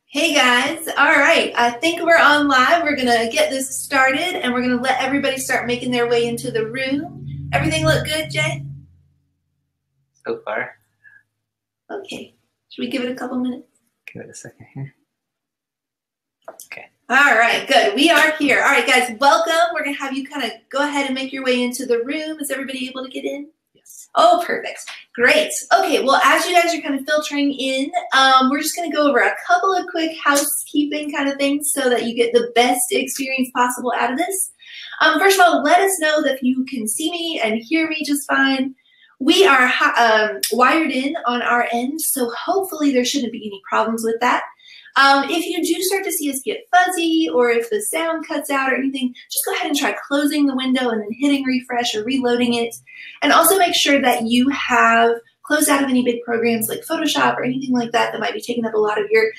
Hey guys, all right, I think we're on live. We're gonna get this started and we're gonna let everybody start making their way into the room. Everything look good, Jay? So far. Okay, should we give it a couple minutes? Give it a second here. Okay. All right, good, we are here. All right guys, welcome. We're gonna have you kind of go ahead and make your way into the room. Is everybody able to get in? Yes. Oh, perfect. Great. Okay, well, as you guys are kind of filtering in, we're just going to go over a couple of quick housekeeping kind of things so that you get the best experience possible out of this. First of all, let us know that you can see me and hear me just fine. We are wired in on our end, so hopefully there shouldn't be any problems with that. If you do start to see us get fuzzy or if the sound cuts out or anything, just go ahead and try closing the window and then hitting refresh or reloading it. And also make sure that you have closed out of any big programs like Photoshop or anything like that that might be taking up a lot of your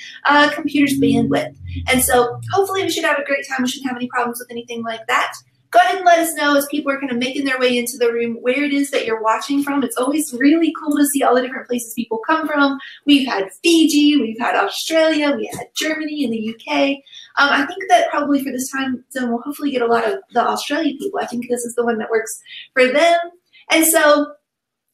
computer's bandwidth. And so hopefully we should have a great time. We shouldn't have any problems with anything like that. Go ahead and let us know as people are kind of making their way into the room where it is that you're watching from. It's always really cool to see all the different places people come from. We've had Fiji, we've had Australia, we had Germany and the UK. I think that probably for this time zone we'll hopefully get a lot of the Australian people. I think this is the one that works for them. And so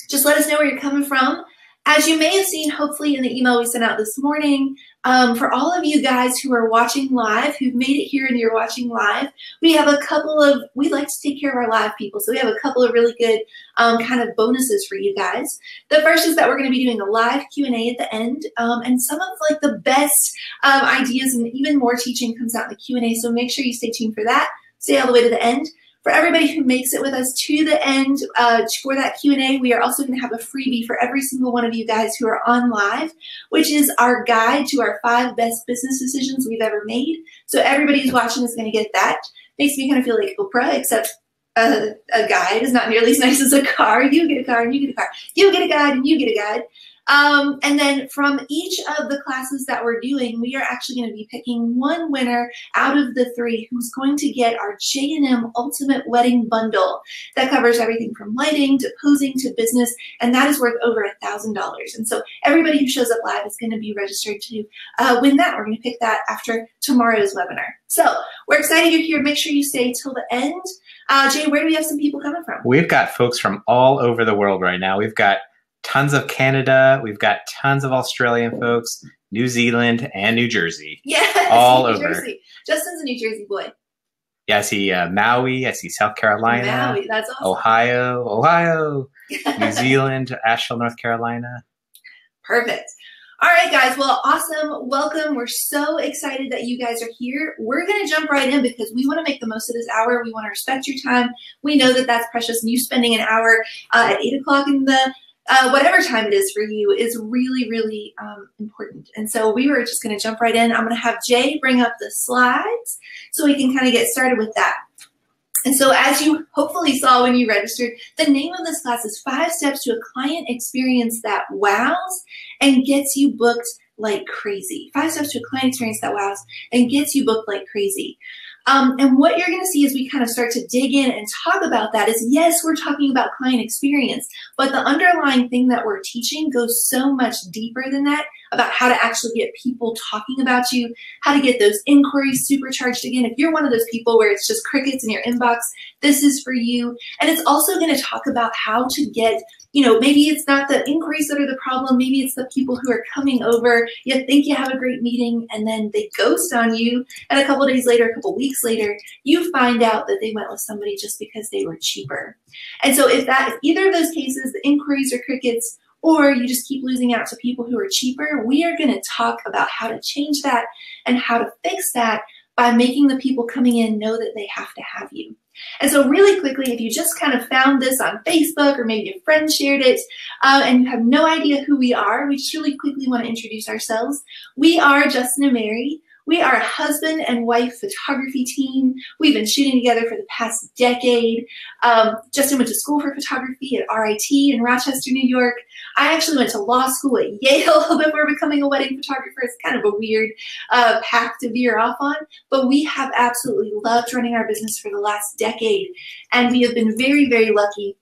just let us know where you're coming from. As you may have seen, hopefully in the email we sent out this morning, for all of you guys who are watching live, who've made it here and you're watching live, we have a couple of, we like to take care of our live people, so we have a couple of really good kind of bonuses for you guys. The first is that we're going to be doing a live Q&A at the end, and some of like the best ideas and even more teaching comes out in the Q&A, so make sure you stay tuned for that. Stay all the way to the end. For everybody who makes it with us to the end for that Q&A, we are also going to have a freebie for every single one of you guys who are on live, which is our guide to our 5 best business decisions we've ever made. So everybody who's watching is going to get that. Makes me kind of feel like Oprah, except a guide is not nearly as nice as a car. You get a car and you get a car. You get a guide and you get a guide. And then from each of the classes that we're doing, we are actually going to be picking one winner out of the 3 who's going to get our J&M Ultimate Wedding Bundle that covers everything from lighting to posing to business, and that is worth over $1,000. And so everybody who shows up live is going to be registered to win that. We're going to pick that after tomorrow's webinar. So we're excited you're here. Make sure you stay till the end. Jay, where do we have some people coming from? We've got folks from all over the world right now. We've got tons of Canada. We've got tons of Australian folks, New Zealand, and New Jersey. Yes, all New over. Jersey. Justin's a New Jersey boy. Yeah, I see Maui. I see South Carolina. Maui, that's awesome. Ohio, New Zealand, Asheville, North Carolina. Perfect. All right, guys. Well, awesome. Welcome. We're so excited that you guys are here. We're going to jump right in because we want to make the most of this hour. We want to respect your time. We know that that's precious, and you spending an hour at 8 o'clock in the whatever time it is for you is really, really important. And so we were just going to jump right in. I'm going to have Jay bring up the slides so we can kind of get started with that. And so as you hopefully saw when you registered, the name of this class is 5 Steps to a Client Experience That Wows and Gets You Booked Like Crazy. 5 Steps to a Client Experience That Wows and Gets You Booked Like Crazy. And what you're going to see as we kind of start to dig in and talk about that is, yes, we're talking about client experience, but the underlying thing that we're teaching goes so much deeper than that, about how to actually get people talking about you, how to get those inquiries supercharged again. If you're one of those people where it's just crickets in your inbox, this is for you. And it's also going to talk about how to get, you know, maybe it's not the inquiries that are the problem. Maybe it's the people who are coming over. You think you have a great meeting and then they ghost on you. And a couple of days later, a couple of weeks later, you find out that they went with somebody just because they were cheaper. And so if either of those cases, the inquiries are crickets, or you just keep losing out to people who are cheaper, we are going to talk about how to change that and how to fix that by making the people coming in know that they have to have you. And so really quickly, if you just kind of found this on Facebook or maybe a friend shared it and you have no idea who we are, we just really quickly want to introduce ourselves. We are Justin and Mary. We are a husband and wife photography team. We've been shooting together for the past decade. Justin went to school for photography at RIT in Rochester, New York. I actually went to law school at Yale before becoming a wedding photographer. It's kind of a weird path to veer off on, but we have absolutely loved running our business for the last decade. And we have been very, very lucky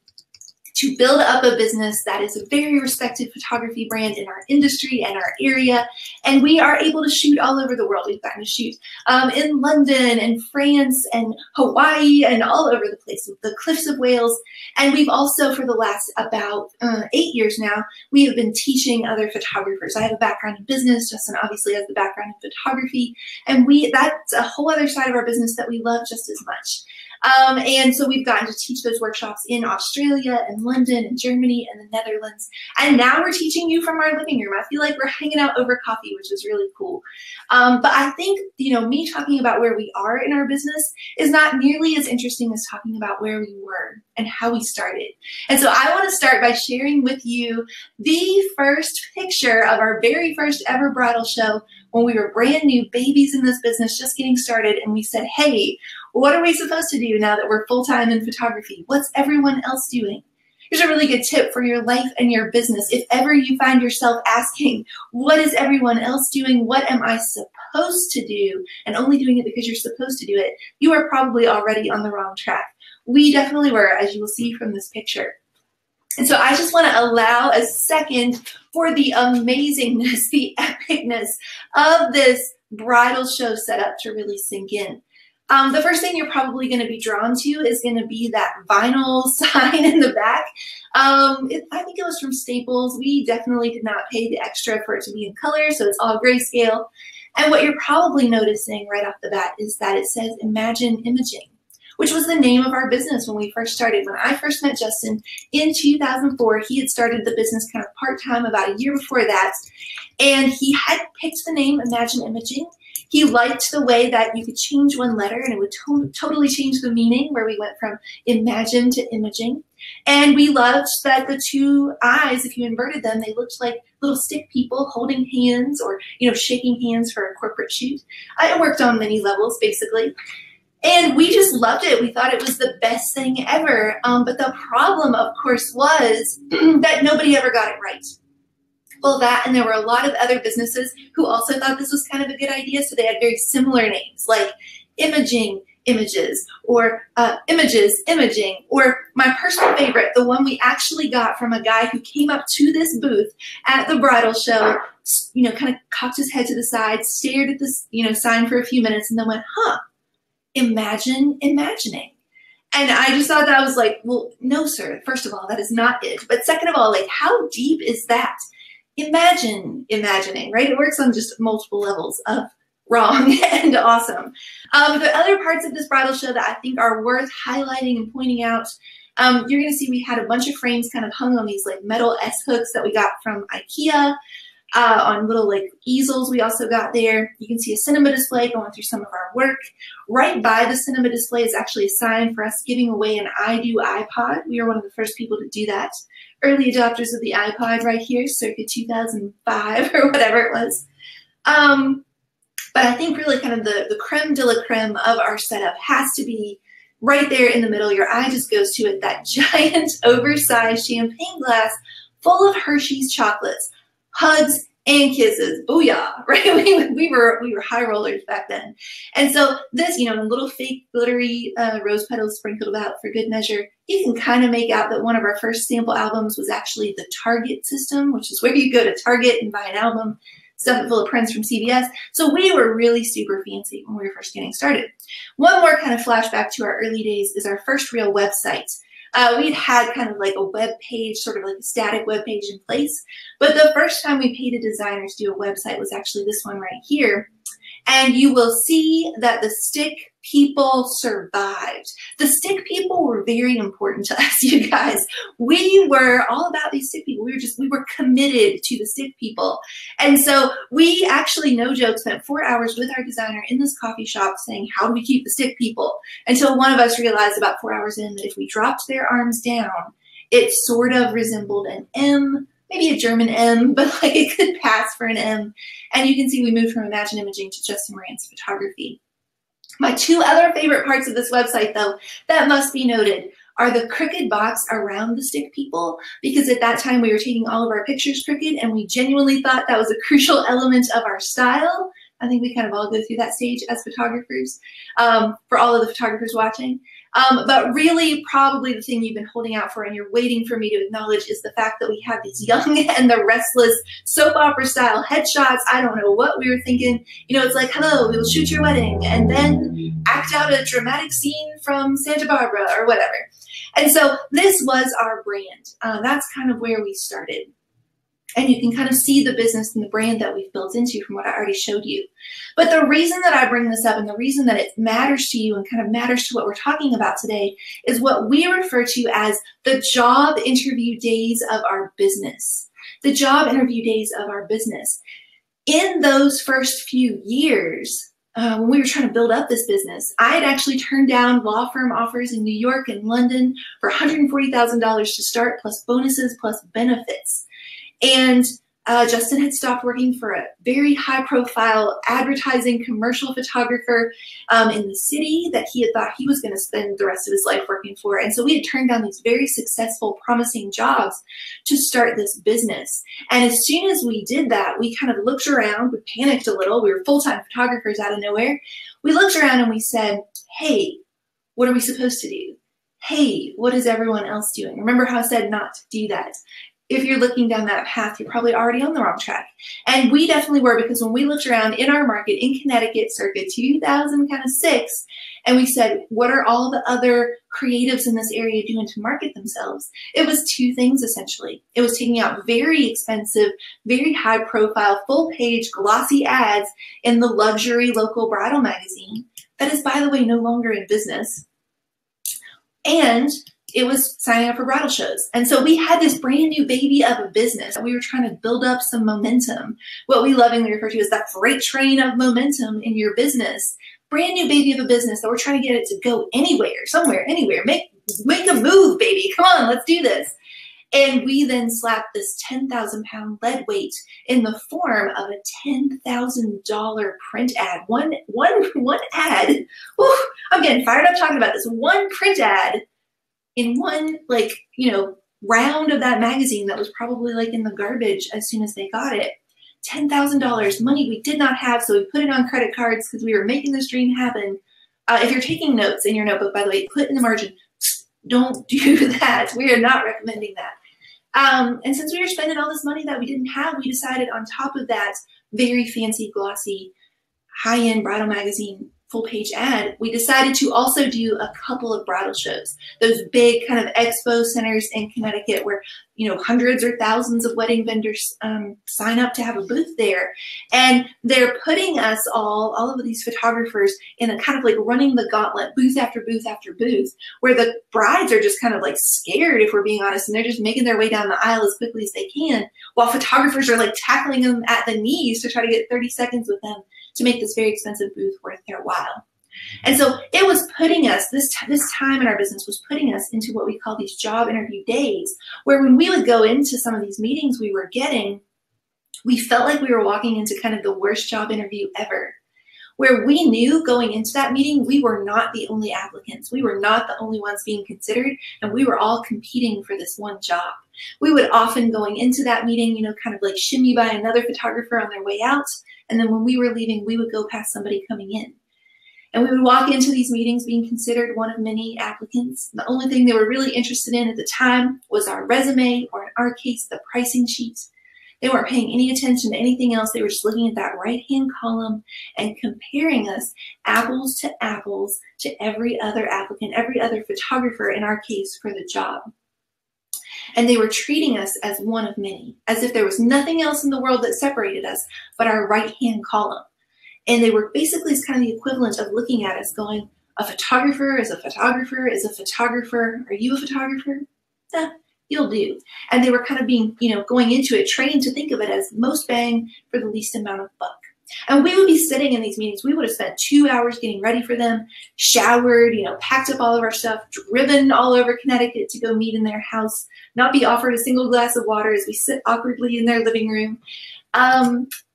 to build up a business that is a very respected photography brand in our industry and our area. And we are able to shoot all over the world. We've gotten to shoot in London and France and Hawaii and all over the place, with the cliffs of Wales. And we've also, for the last about 8 years now, we have been teaching other photographers. I have a background in business. Justin obviously has the background in photography. And that's a whole other side of our business that we love just as much. And so we've gotten to teach those workshops in Australia and London and Germany and the Netherlands. And now we're teaching you from our living room. I feel like we're hanging out over coffee, which is really cool. But I think, me talking about where we are in our business is not nearly as interesting as talking about where we were and how we started. And so I want to start by sharing with you the first picture of our very first ever bridal show when we were brand new babies in this business, just getting started. And we said, hey, what are we supposed to do now that we're full-time in photography? What's everyone else doing? Here's a really good tip for your life and your business. If ever you find yourself asking, what is everyone else doing? What am I supposed to do? And only doing it because you're supposed to do it, you are probably already on the wrong track. We definitely were, as you will see from this picture. And so I just want to allow a second for the amazingness, the epicness of this bridal show setup to really sink in. The first thing you're probably going to be drawn to is going to be that vinyl sign in the back. I think it was from Staples. We definitely did not pay the extra for it to be in color, so it's all grayscale. And what you're probably noticing right off the bat is that it says Imagine Imaging, which was the name of our business when we first started. When I first met Justin in 2004, he had started the business kind of part-time about a year before that. And he had picked the name Imagine Imaging. He liked the way that you could change one letter and it would totally change the meaning, where we went from imagine to imaging. And we loved that the two eyes, if you inverted them, they looked like little stick people holding hands or, shaking hands for a corporate shoot. It worked on many levels, basically. And we just loved it. We thought it was the best thing ever. But the problem, of course, was that nobody ever got it right. Well, that, and there were a lot of other businesses who also thought this was kind of a good idea, so they had very similar names, like Imaging Images, or Images Imaging, or my personal favorite, the one we actually got from a guy who came up to this booth at the bridal show, kind of cocked his head to the side, stared at this, sign for a few minutes, and then went, Imagine Imagining. And I just thought that was like, well, no, sir. First of all, that is not it. But second of all, like, how deep is that? Imagine Imagining, right? It works on just multiple levels of wrong and awesome. The other parts of this bridal show that I think are worth highlighting and pointing out, you're going to see we had a bunch of frames kind of hung on these like metal S-hooks that we got from IKEA, on little like easels we also got there. You can see a cinema display going through some of our work. Right by the cinema display is actually a sign for us giving away an I Do iPod. We were one of the first people to do that. Early adopters of the iPod right here, circa 2005 or whatever it was. But I think really kind of the creme de la creme of our setup has to be right there in the middle. Your eye just goes to it, that giant oversized champagne glass full of Hershey's chocolates, hugs and kisses. Booyah, right? We were high rollers back then. And so this, little fake glittery rose petals sprinkled about for good measure. You can kind of make out that one of our first sample albums was actually the Target system, which is where you go to Target and buy an album, stuff it full of prints from CVS. So we were really super fancy when we were first getting started. One more kind of flashback to our early days is our first real website. We'd had kind of like a web page, sort of like a static web page in place. But the first time we paid a designer to do a website was actually this one right here. And you will see that the stick people survived. The stick people were very important to us, you guys. We were all about these stick people. We were committed to the stick people. And so we actually, no joke, spent 4 hours with our designer in this coffee shop saying, how do we keep the stick people? Until one of us realized about 4 hours in that if we dropped their arms down, it sort of resembled an M, maybe a German M, but like it could pass for an M. And you can see we moved from Imagine Imaging to Justin Moran's photography. My two other favorite parts of this website, though, that must be noted, are the crooked box around the stick people, because at that time we were taking all of our pictures crooked and we genuinely thought that was a crucial element of our style. I think we kind of all go through that stage as photographers, for all of the photographers watching. But really, probably the thing you've been holding out for and you're waiting for me to acknowledge is the fact that we have these Young and the Restless soap opera style headshots. I don't know what we were thinking. You know, it's like, hello, we'll shoot your wedding and then act out a dramatic scene from Santa Barbara or whatever. And so this was our brand. That's kind of where we started. And you can kind of see the business and the brand that we've built into from what I already showed you. But the reason that I bring this up and the reason that it matters to you and kind of matters to what we're talking about today is what we refer to as the job interview days of our business. The job interview days of our business. In those first few years, when we were trying to build up this business, I had actually turned down law firm offers in New York and London for $140,000 to start, plus bonuses, plus benefits. And Justin had stopped working for a very high-profile advertising commercial photographer in the city that he had thought he was going to spend the rest of his life working for. And so we had turned down these very successful, promising jobs to start this business. And as soon as we did that, we kind of looked around. We panicked a little. We were full-time photographers out of nowhere. We looked around and we said, hey, what are we supposed to do? Hey, what is everyone else doing? Remember how I said not to do that? If you're looking down that path, you're probably already on the wrong track. And we definitely were, because when we looked around in our market in Connecticut circa 2006, and we said, what are all the other creatives in this area doing to market themselves? It was two things, essentially. It was taking out very expensive, very high profile, full page, glossy ads in the luxury local bridal magazine that is, by the way, no longer in business. And it was signing up for bridal shows. And so we had this brand new baby of a business. We were trying to build up some momentum, what we lovingly refer to as that freight train of momentum in your business. Brand new baby of a business that we're trying to get it to go anywhere, somewhere, anywhere. Make a move, baby. Come on, let's do this. And we then slapped this 10,000-pound lead weight in the form of a $10,000 print ad. One ad. Whew, I'm getting fired up talking about this. One print ad in one, like, you know, round of that magazine that was probably like in the garbage as soon as they got it. $10,000, money we did not have, so we put it on credit cards because we were making this dream happen. If you're taking notes in your notebook, by the way, put in the margin, don't do that. We are not recommending that. And since we were spending all this money that we didn't have, we decided on top of that very fancy, glossy, high-end bridal magazine full-page ad, we decided to also do a couple of bridal shows. Those big kind of expo centers in Connecticut where, you know, hundreds or thousands of wedding vendors sign up to have a booth there. And they're putting us all of these photographers in a kind of like running the gauntlet, booth after booth after booth, where the brides are just kind of like scared, if we're being honest, and they're just making their way down the aisle as quickly as they can, while photographers are like tackling them at the knees to try to get 30 seconds with them to make this very expensive booth worth their while. And so it was putting us, this time in our business was putting us into what we call these job interview days, where when we would go into some of these meetings we were getting, we felt like we were walking into kind of the worst job interview ever, where we knew going into that meeting we were not the only applicants. We were not the only ones being considered, and we were all competing for this one job. We would often, going into that meeting, you know, kind of like shimmy by another photographer on their way out, and then when we were leaving, we would go past somebody coming in. And we would walk into these meetings being considered one of many applicants. The only thing they were really interested in at the time was our resume, or in our case, the pricing sheet. They weren't paying any attention to anything else. They were just looking at that right-hand column and comparing us apples to every other applicant, every other photographer, in our case, for the job. And they were treating us as one of many, as if there was nothing else in the world that separated us but our right-hand column. And they were basically kind of the equivalent of looking at us going, a photographer is a photographer is a photographer. Are you a photographer? You'll do. And they were kind of being, you know, going into it, trained to think of it as most bang for the least amount of buck. And we would be sitting in these meetings. We would have spent 2 hours getting ready for them, showered, you know, packed up all of our stuff, driven all over Connecticut to go meet in their house, not be offered a single glass of water as we sit awkwardly in their living room.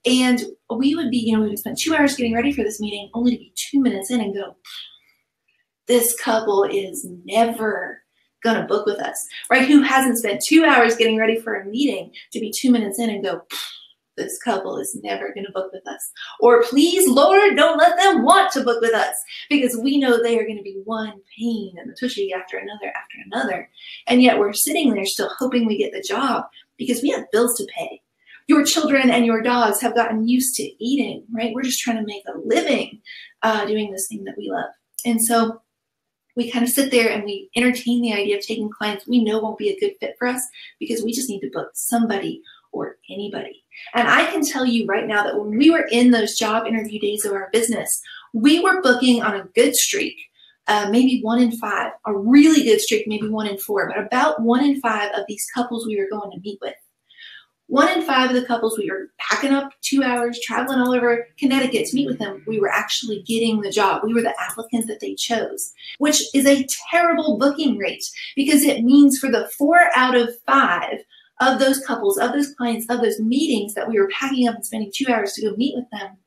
And we would be, you know, we would spend 2 hours getting ready for this meeting, only to be 2 minutes in and go, this couple is never going to book with us, right? Who hasn't spent 2 hours getting ready for a meeting to be 2 minutes in and go, this couple is never going to book with us. Or please, Lord, don't let them want to book with us, because we know they are going to be one pain in the tushy after another. And yet we're sitting there still hoping we get the job because we have bills to pay. Your children and your dogs have gotten used to eating, right? We're just trying to make a living doing this thing that we love. And so we kind of sit there and we entertain the idea of taking clients we know won't be a good fit for us because we just need to book somebody or anybody. And I can tell you right now that when we were in those job interview days of our business, we were booking on a good streak, maybe 1 in 5, a really good streak, maybe 1 in 4, but about 1 in 5 of these couples we were going to meet with. 1 in 5 of the couples we were packing up 2 hours, traveling all over Connecticut to meet with them, we were actually getting the job. We were the applicant that they chose, which is a terrible booking rate because it means for the 4 out of 5 of those couples, of those clients, of those meetings that we were packing up and spending 2 hours to go meet with them,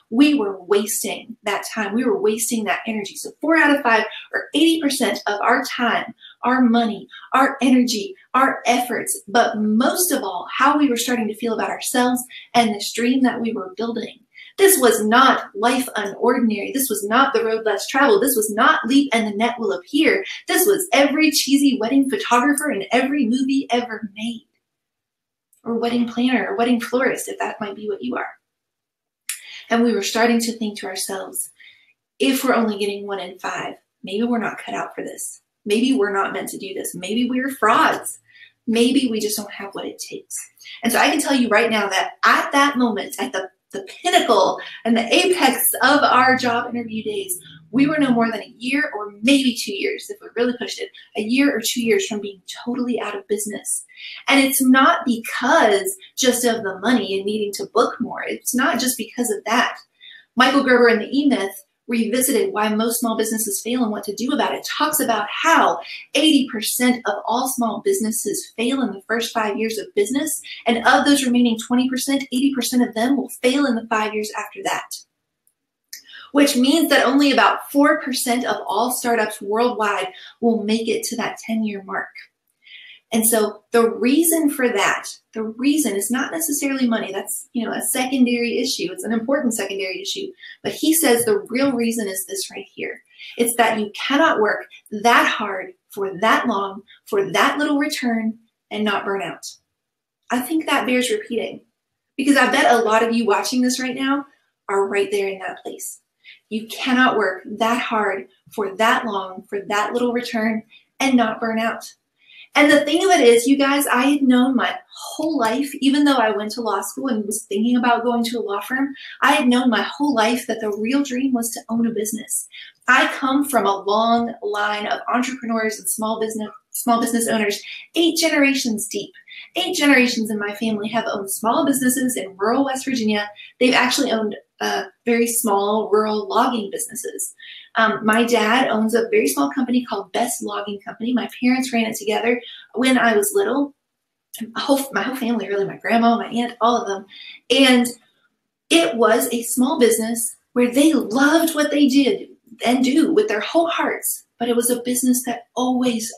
we were wasting that time. We were wasting that energy. So 4 out of 5, or 80% of our time, our money, our energy, our efforts, but most of all, how we were starting to feel about ourselves and this dream that we were building. This was not life unordinary. This was not the road less traveled. This was not leap and the net will appear. This was every cheesy wedding photographer in every movie ever made. Or wedding planner or wedding florist, if that might be what you are. And we were starting to think to ourselves, if we're only getting 1 in 5, maybe we're not cut out for this. Maybe we're not meant to do this. Maybe we're frauds. Maybe we just don't have what it takes. And so I can tell you right now that at that moment, at the pinnacle and the apex of our job interview days, we were no more than a year or maybe 2 years, if we really pushed it, a year or 2 years from being totally out of business. And it's not because just of the money and needing to book more. It's not just because of that. Michael Gerber in the E-Myth revisited why most small businesses fail and what to do about it. Talks about how 80% of all small businesses fail in the first 5 years of business. And of those remaining 20%, 80% of them will fail in the 5 years after that. Which means that only about 4% of all startups worldwide will make it to that 10-year mark. And so the reason for that, the reason is not necessarily money. That's, a secondary issue. It's an important secondary issue. But he says the real reason is this right here. It's that you cannot work that hard for that long, for that little return, and not burn out. I think that bears repeating because I bet a lot of you watching this right now are right there in that place. You cannot work that hard for that long, for that little return, and not burn out. And the thing of it is, you guys, I had known my whole life, even though I went to law school and was thinking about going to a law firm, I had known my whole life that the real dream was to own a business. I come from a long line of entrepreneurs and small business owners, 8 generations deep. 8 generations in my family have owned small businesses in rural West Virginia. They've actually owned very small rural logging businesses. My dad owns a very small company called Best Logging Company. My parents ran it together when I was little. My whole family, really, my grandma, my aunt, all of them. And it was a small business where they loved what they did and do with their whole hearts. But it was a business that always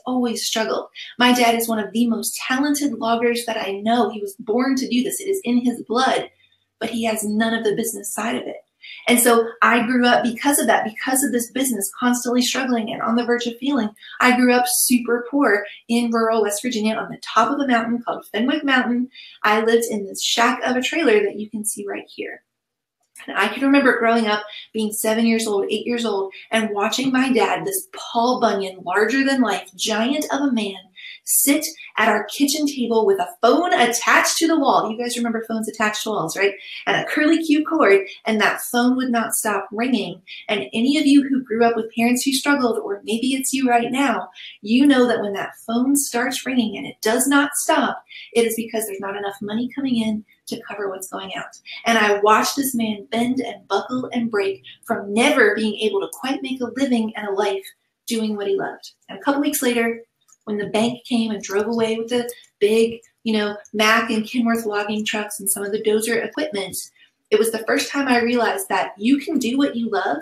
struggled. My dad is one of the most talented loggers that I know. He was born to do this. It is in his blood, but he has none of the business side of it. And so I grew up because of that, because of this business constantly struggling and on the verge of failing. I grew up super poor in rural West Virginia on the top of a mountain called Fenwick Mountain. I lived in this shack of a trailer that you can see right here. And I can remember growing up, being 7 years old, 8 years old, and watching my dad, this Paul Bunyan, larger than life, giant of a man, sit at our kitchen table with a phone attached to the wall. You guys remember phones attached to walls, right? And a curly Q cord, and that phone would not stop ringing. And any of you who grew up with parents who struggled, or maybe it's you right now, you know that when that phone starts ringing and it does not stop, it is because there's not enough money coming in to cover what's going out. And I watched this man bend and buckle and break from never being able to quite make a living and a life doing what he loved. And a couple weeks later, when the bank came and drove away with the big, Mack and Kenworth logging trucks and some of the dozer equipment, it was the first time I realized that you can do what you love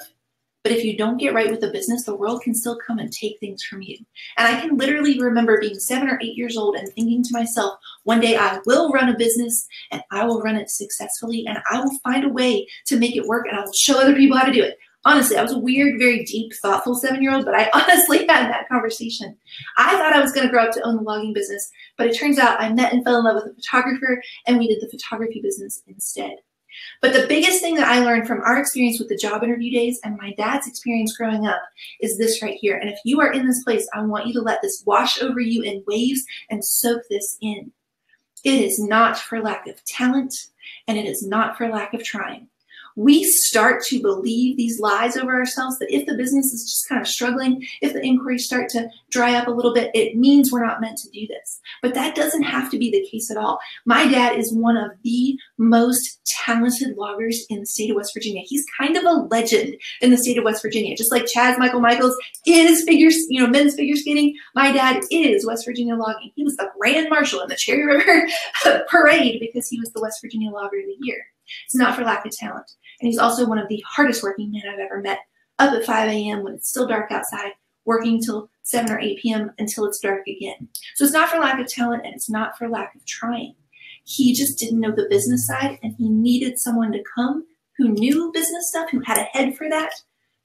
But if you don't get right with the business, the world can still come and take things from you. And I can literally remember being 7 or 8 years old and thinking to myself, one day I will run a business and I will run it successfully and I will find a way to make it work and I will show other people how to do it. Honestly, I was a weird, very deep, thoughtful 7-year-old, but I honestly had that conversation. I thought I was going to grow up to own the logging business, but it turns out I met and fell in love with a photographer and we did the photography business instead. But the biggest thing that I learned from our experience with the job interview days and my dad's experience growing up is this right here. And if you are in this place, I want you to let this wash over you in waves and soak this in. It is not for lack of talent, and it is not for lack of trying. We start to believe these lies over ourselves that if the business is just kind of struggling, if the inquiries start to dry up a little bit, it means we're not meant to do this. But that doesn't have to be the case at all. My dad is one of the most talented loggers in the state of West Virginia. He's kind of a legend in the state of West Virginia. Just like Chaz Michael Michaels is men's figure skating, my dad is West Virginia logging. He was the grand marshal in the Cherry River parade because he was the West Virginia Logger of the Year. It's not for lack of talent. And he's also one of the hardest working men I've ever met, up at 5 a.m. when it's still dark outside, working till 7 or 8 p.m. until it's dark again. So it's not for lack of talent and it's not for lack of trying. He just didn't know the business side and he needed someone to come who knew business stuff, who had a head for that,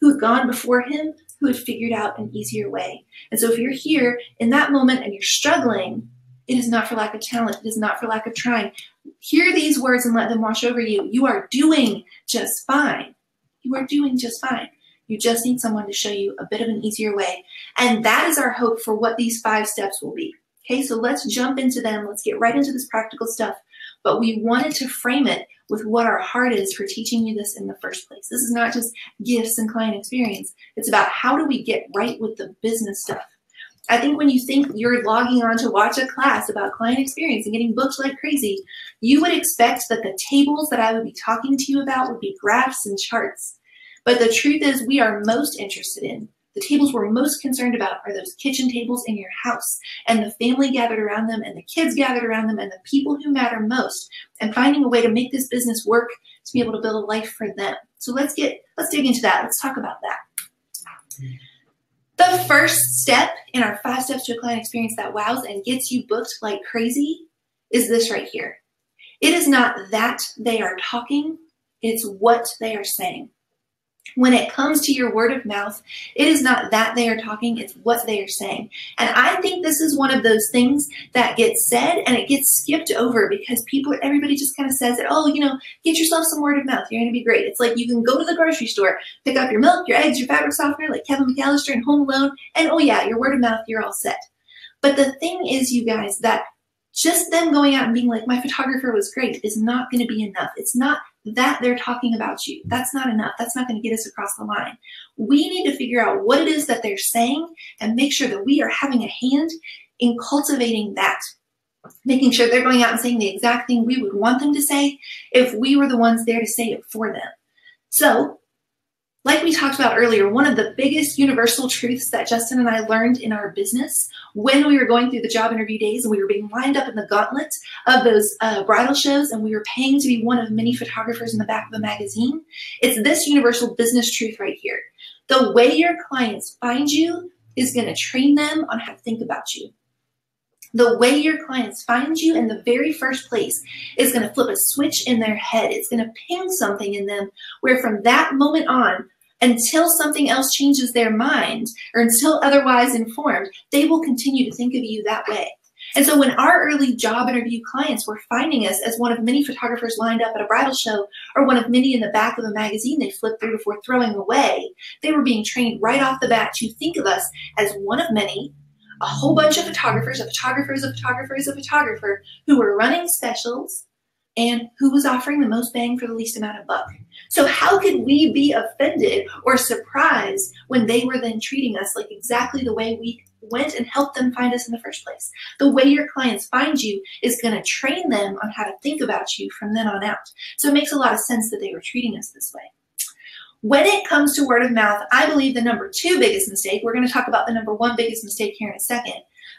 who had gone before him, who had figured out an easier way. And so if you're here in that moment and you're struggling, it is not for lack of talent. It is not for lack of trying. Hear these words and let them wash over you. You are doing just fine. You are doing just fine. You just need someone to show you a bit of an easier way. And that is our hope for what these 5 steps will be. Okay, so let's jump into them. Let's get right into this practical stuff. But we wanted to frame it with what our heart is for teaching you this in the first place. This is not just gifts and client experience. It's about how do we get right with the business stuff. I think when you think you're logging on to watch a class about client experience and getting booked like crazy, you would expect that the tables that I would be talking to you about would be graphs and charts. But the truth is we are most interested in, the tables we're most concerned about are those kitchen tables in your house and the family gathered around them and the kids gathered around them and the people who matter most and finding a way to make this business work to be able to build a life for them. So let's dig into that. Let's talk about that. The first step in our 5 steps to a client experience that wows and gets you booked like crazy is this right here. It is not that they are talking, it's what they are saying. When it comes to your word of mouth, it is not that they are talking, it's what they are saying. And I think this is one of those things that gets said and it gets skipped over because everybody just kind of says that, oh, get yourself some word of mouth, you're going to be great. It's like you can go to the grocery store, pick up your milk, your eggs, your fabric softener, like Kevin McAllister in Home Alone, and oh yeah, your word of mouth, you're all set. But the thing is, you guys, that just them going out and being like, my photographer was great, is not going to be enough. It's not that they're talking about you. That's not enough. That's not going to get us across the line. We need to figure out what it is that they're saying and make sure that we are having a hand in cultivating that. Making sure they're going out and saying the exact thing we would want them to say if we were the ones there to say it for them. So, like we talked about earlier, one of the biggest universal truths that Justin and I learned in our business when we were going through the job interview days and we were being lined up in the gauntlet of those bridal shows and we were paying to be one of many photographers in the back of a magazine, it's this universal business truth right here. The way your clients find you is going to train them on how to think about you. The way your clients find you in the very first place is going to flip a switch in their head. It's going to ping something in them where from that moment on, until something else changes their mind or until otherwise informed, they will continue to think of you that way. And so when our early job interview clients were finding us as one of many photographers lined up at a bridal show or one of many in the back of a magazine they flipped through before throwing away, they were being trained right off the bat to think of us as one of many, a whole bunch of photographers, who were running specials and who was offering the most bang for the least amount of buck. So how could we be offended or surprised when they were then treating us like exactly the way we went and helped them find us in the first place? The way your clients find you is going to train them on how to think about you from then on out. So it makes a lot of sense that they were treating us this way. When it comes to word of mouth, I believe the number 2 biggest mistake, we're going to talk about the number 1 biggest mistake here in a second,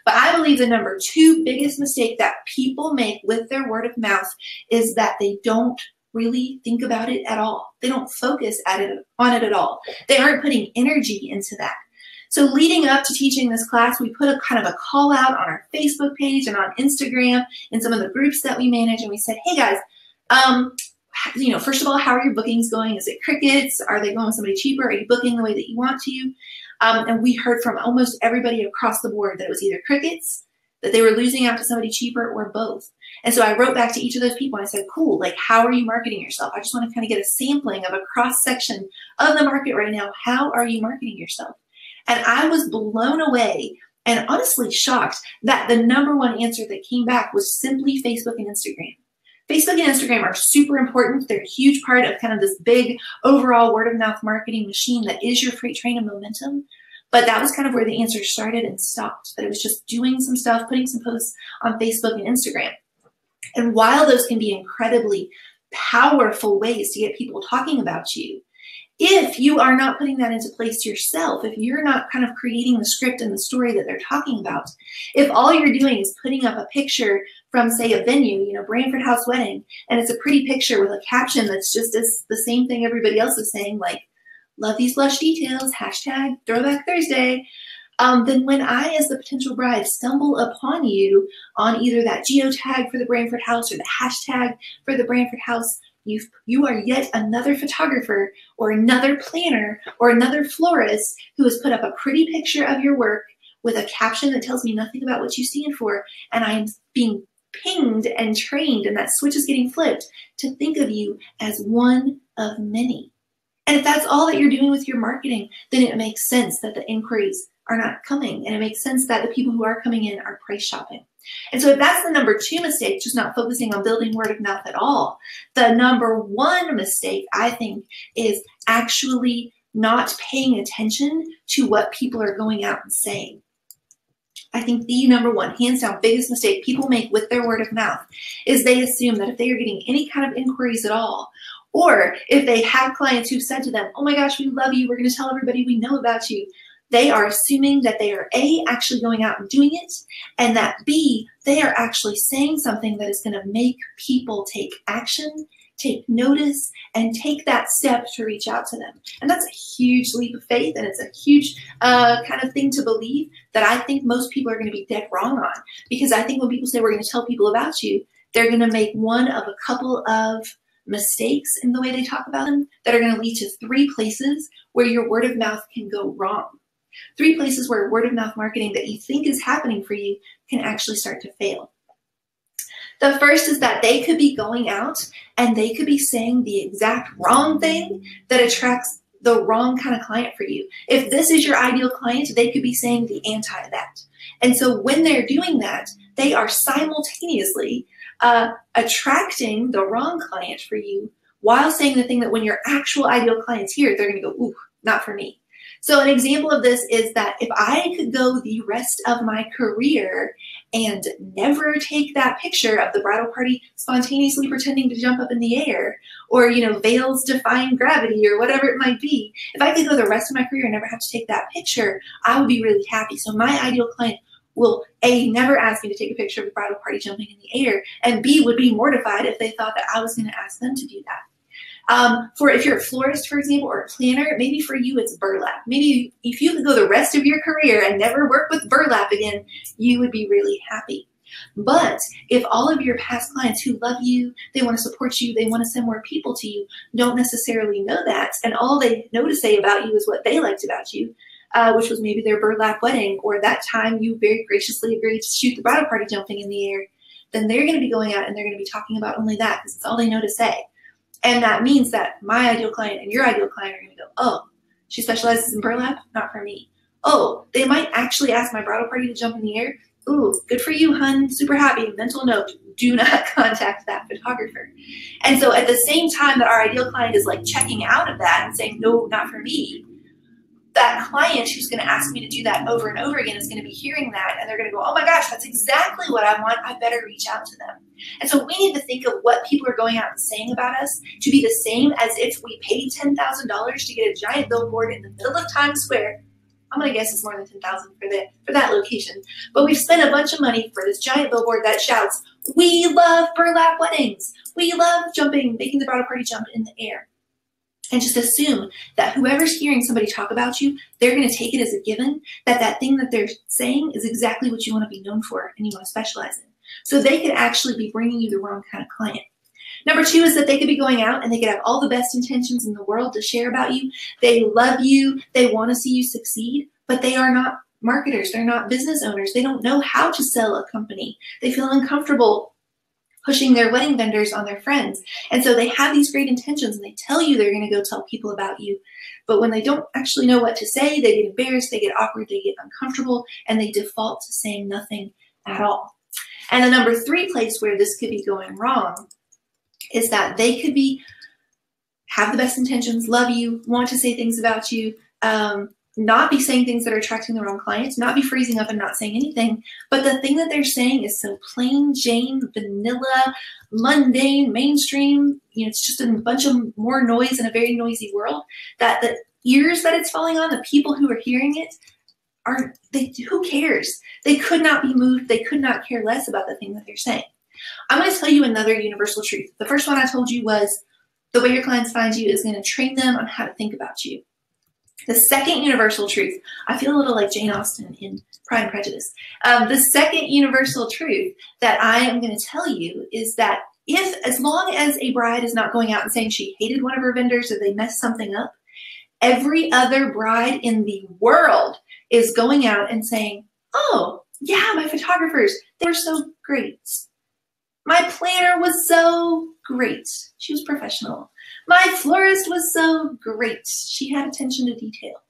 but I believe the number 2 biggest mistake that people make with their word of mouth is that they don't really think about it at all. They don't focus on it at all. They aren't putting energy into that. So leading up to teaching this class, we put a kind of a call out on our Facebook page and on Instagram and some of the groups that we manage. And we said, hey guys, first of all, how are your bookings going? Is it crickets? Are they going with somebody cheaper? Are you booking the way that you want to? And we heard from almost everybody across the board that it was either crickets, that they were losing out to somebody cheaper, or both. And so I wrote back to each of those people and I said, cool, like, how are you marketing yourself? I just want to kind of get a sampling of a cross section of the market right now. How are you marketing yourself? And I was blown away and honestly shocked that the #1 answer that came back was simply Facebook and Instagram. Facebook and Instagram are super important. They're a huge part of kind of this big overall word of mouth marketing machine that is your freight train of momentum. But that was kind of where the answer started and stopped. That it was just doing some stuff, putting some posts on Facebook and Instagram. And while those can be incredibly powerful ways to get people talking about you, if you are not putting that into place yourself, if you're not kind of creating the script and the story that they're talking about, if all you're doing is putting up a picture from, say, a venue, Branford House Wedding, and it's a pretty picture with a caption that's just the same thing everybody else is saying, like, love these blush details, hashtag Throwback Thursday, then when I, as the potential bride, stumble upon you on either that geotag for the Branford House or the hashtag for the Branford House, you are yet another photographer or another planner or another florist who has put up a pretty picture of your work with a caption that tells me nothing about what you stand for, and I am being pinged and trained, and that switch is getting flipped to think of you as one of many. And if that's all that you're doing with your marketing, then it makes sense that the inquiries are not coming, and it makes sense that the people who are coming in are price shopping. And so if that's the #2 mistake, just not focusing on building word of mouth at all, the #1 mistake, I think, is actually not paying attention to what people are going out and saying. I think the #1, hands down, biggest mistake people make with their word of mouth is they assume that if they are getting any kind of inquiries at all, or if they have clients who've said to them, oh my gosh, we love you, we're going to tell everybody we know about you, they are assuming that they are A, actually going out and doing it, and that B, they are actually saying something that is going to make people take action, take notice, and take that step to reach out to them. And that's a huge leap of faith, and it's a huge kind of thing to believe that I think most people are going to be dead wrong on. Because I think when people say we're going to tell people about you, they're going to make one of a couple of mistakes in the way they talk about them that are going to lead to 3 places where your word of mouth can go wrong. 3 places where word of mouth marketing that you think is happening for you can actually start to fail. The first is that they could be going out and they could be saying the exact wrong thing that attracts the wrong kind of client for you. If this is your ideal client, they could be saying the anti of that. And so when they're doing that, they are simultaneously attracting the wrong client for you while saying the thing that when your actual ideal client's here, they're going to go, ooh, not for me. So an example of this is that if I could go the rest of my career and never take that picture of the bridal party spontaneously pretending to jump up in the air, or, veils defying gravity, or whatever it might be, if I could go the rest of my career and never have to take that picture, I would be really happy. So my ideal client will A, never ask me to take a picture of the bridal party jumping in the air, and B, would be mortified if they thought that I was going to ask them to do that. For if you're a florist, for example, or a planner, maybe for you it's burlap. Maybe if you could go the rest of your career and never work with burlap again, you would be really happy. But if all of your past clients who love you, they want to support you, they want to send more people to you, don't necessarily know that, and all they know to say about you is what they liked about you, which was maybe their burlap wedding, or that time you very graciously agreed to shoot the bridal party jumping in the air, then they're going to be going out and they're going to be talking about only that because it's all they know to say. And that means that my ideal client and your ideal client are going to go, oh, she specializes in burlap? Not for me. Oh, they might actually ask my bridal party to jump in the air? Ooh, good for you, hun. Super happy. Mental note, do not contact that photographer. And so at the same time that our ideal client is like checking out of that and saying, no, not for me, that client who's going to ask me to do that over and over again is going to be hearing that, and they're going to go, oh my gosh, that's exactly what I want. I better reach out to them. And so we need to think of what people are going out and saying about us to be the same as if we paid $10,000 to get a giant billboard in the middle of Times Square. I'm going to guess it's more than $10,000 for that location. But we've spent a bunch of money for this giant billboard that shouts, We love burlap weddings. We love jumping, making the bridal party jump in the air. And just assume that whoever's hearing somebody talk about you, they're going to take it as a given that that thing that they're saying is exactly what you want to be known for and you want to specialize in. So they could actually be bringing you the wrong kind of client. Number 2 is that they could be going out and they could have all the best intentions in the world to share about you. They love you. They want to see you succeed, but they are not marketers. They're not business owners. They don't know how to sell a company. They feel uncomfortable pushing their wedding vendors on their friends. And so they have these great intentions and they tell you they're going to go tell people about you. But when they don't actually know what to say, they get embarrassed, they get awkward, they get uncomfortable, and they default to saying nothing at all. And the number 3 place where this could be going wrong is that they could have the best intentions, love you, want to say things about you, not be saying things that are attracting the wrong clients, not be freezing up and not saying anything, but the thing that they're saying is so plain Jane, vanilla, mundane, mainstream, it's just a bunch of more noise in a very noisy world, that the ears that it's falling on, the people who are hearing it, who cares? They could not be moved, they could not care less about the thing that they're saying. I'm going to tell you another universal truth. The first one I told you was the way your clients find you is going to train them on how to think about you. The second universal truth, I feel a little like Jane Austen in Pride and Prejudice. The second universal truth that I am going to tell you is that as long as a bride is not going out and saying she hated one of her vendors or they messed something up, every other bride in the world is going out and saying, oh, yeah, my photographers, they were so great. My planner was so great. She was professional. My florist was so great. She had attention to detail.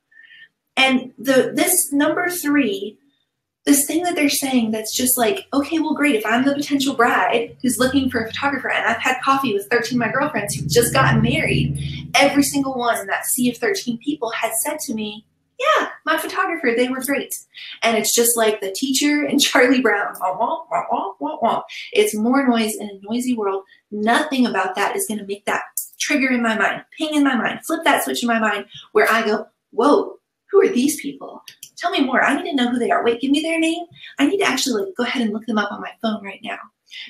And this number 3, this thing that they're saying that's just like, okay, well, great. If I'm the potential bride who's looking for a photographer and I've had coffee with 13 of my girlfriends who've just gotten married, every single one in that sea of 13 people had said to me, yeah, my photographer, they were great. And it's just like the teacher and Charlie Brown. Wah, wah, wah, wah, wah, wah. It's more noise in a noisy world. Nothing about that is going to make that trigger in my mind, ping in my mind, flip that switch in my mind where I go, whoa, who are these people? Tell me more. I need to know who they are. Wait, give me their name. I need to actually go ahead and look them up on my phone right now.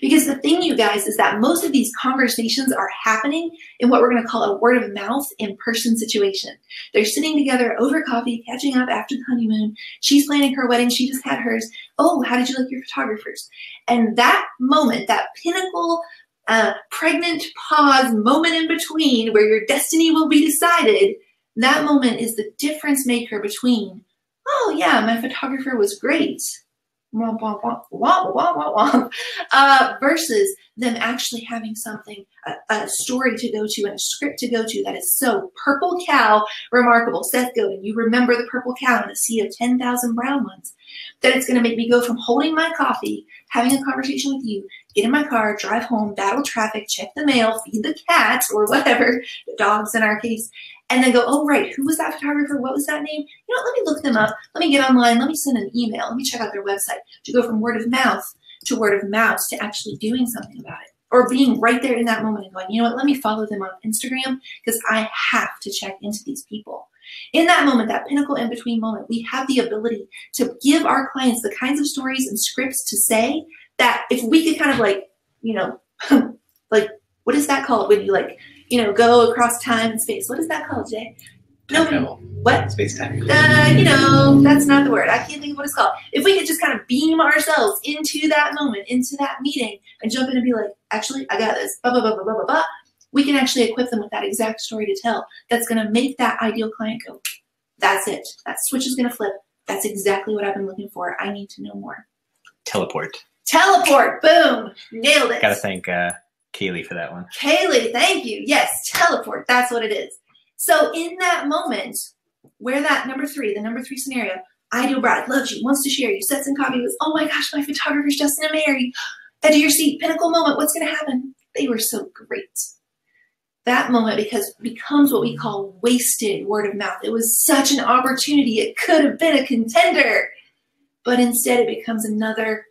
Because the thing, you guys, is that most of these conversations are happening in what we're going to call a word of mouth in-person situation. They're sitting together over coffee, catching up after the honeymoon. She's planning her wedding. She just had hers. Oh, how did you like your photographers? And that moment, that pinnacle, pregnant pause moment in between where your destiny will be decided, that moment is the difference maker between, oh yeah, my photographer was great, womp, womp, womp, womp, womp, womp, versus them actually having something, a story to go to and a script to go to that is so purple cow remarkable. Seth Godin, you remember the purple cow in a sea of 10,000 brown ones, that it's going to make me go from holding my coffee, having a conversation with you, get in my car, drive home, battle traffic, check the mail, feed the cat or whatever, the dogs in our case, and then go, oh, right, who was that photographer? What was that name? You know what, let me look them up. Let me get online. Let me send an email. Let me check out their website. To go from word of mouth to actually doing something about it. Or being right there in that moment and going, you know what, let me follow them on Instagram because I have to check into these people. In that moment, that pinnacle in-between moment, we have the ability to give our clients the kinds of stories and scripts to say that if we could kind of like, you know, like, what is that called when you like, you know, go across time and space? What is that called, Jay? No, what? Space time. You know, that's not the word. I can't think of what it's called. If we could just kind of beam ourselves into that moment, into that meeting, and jump in and be like, actually, I got this, blah, blah, blah, blah, blah, blah, blah. We can actually equip them with that exact story to tell that's going to make that ideal client go, that's it. That switch is going to flip. That's exactly what I've been looking for. I need to know more. Teleport. Teleport. Boom. Nailed it. Got to thank Kaylee for that one. Kaylee, thank you. Yes, teleport. That's what it is. So in that moment where that number 3, the number 3 scenario, ideal bride, loves you, wants to share you, sets in coffee with, oh my gosh, my photographer's Justin and Mary. Edge of your seat, pinnacle moment, what's going to happen? They were so great. That moment becomes what we call wasted word of mouth. It was such an opportunity. It could have been a contender, but instead it becomes another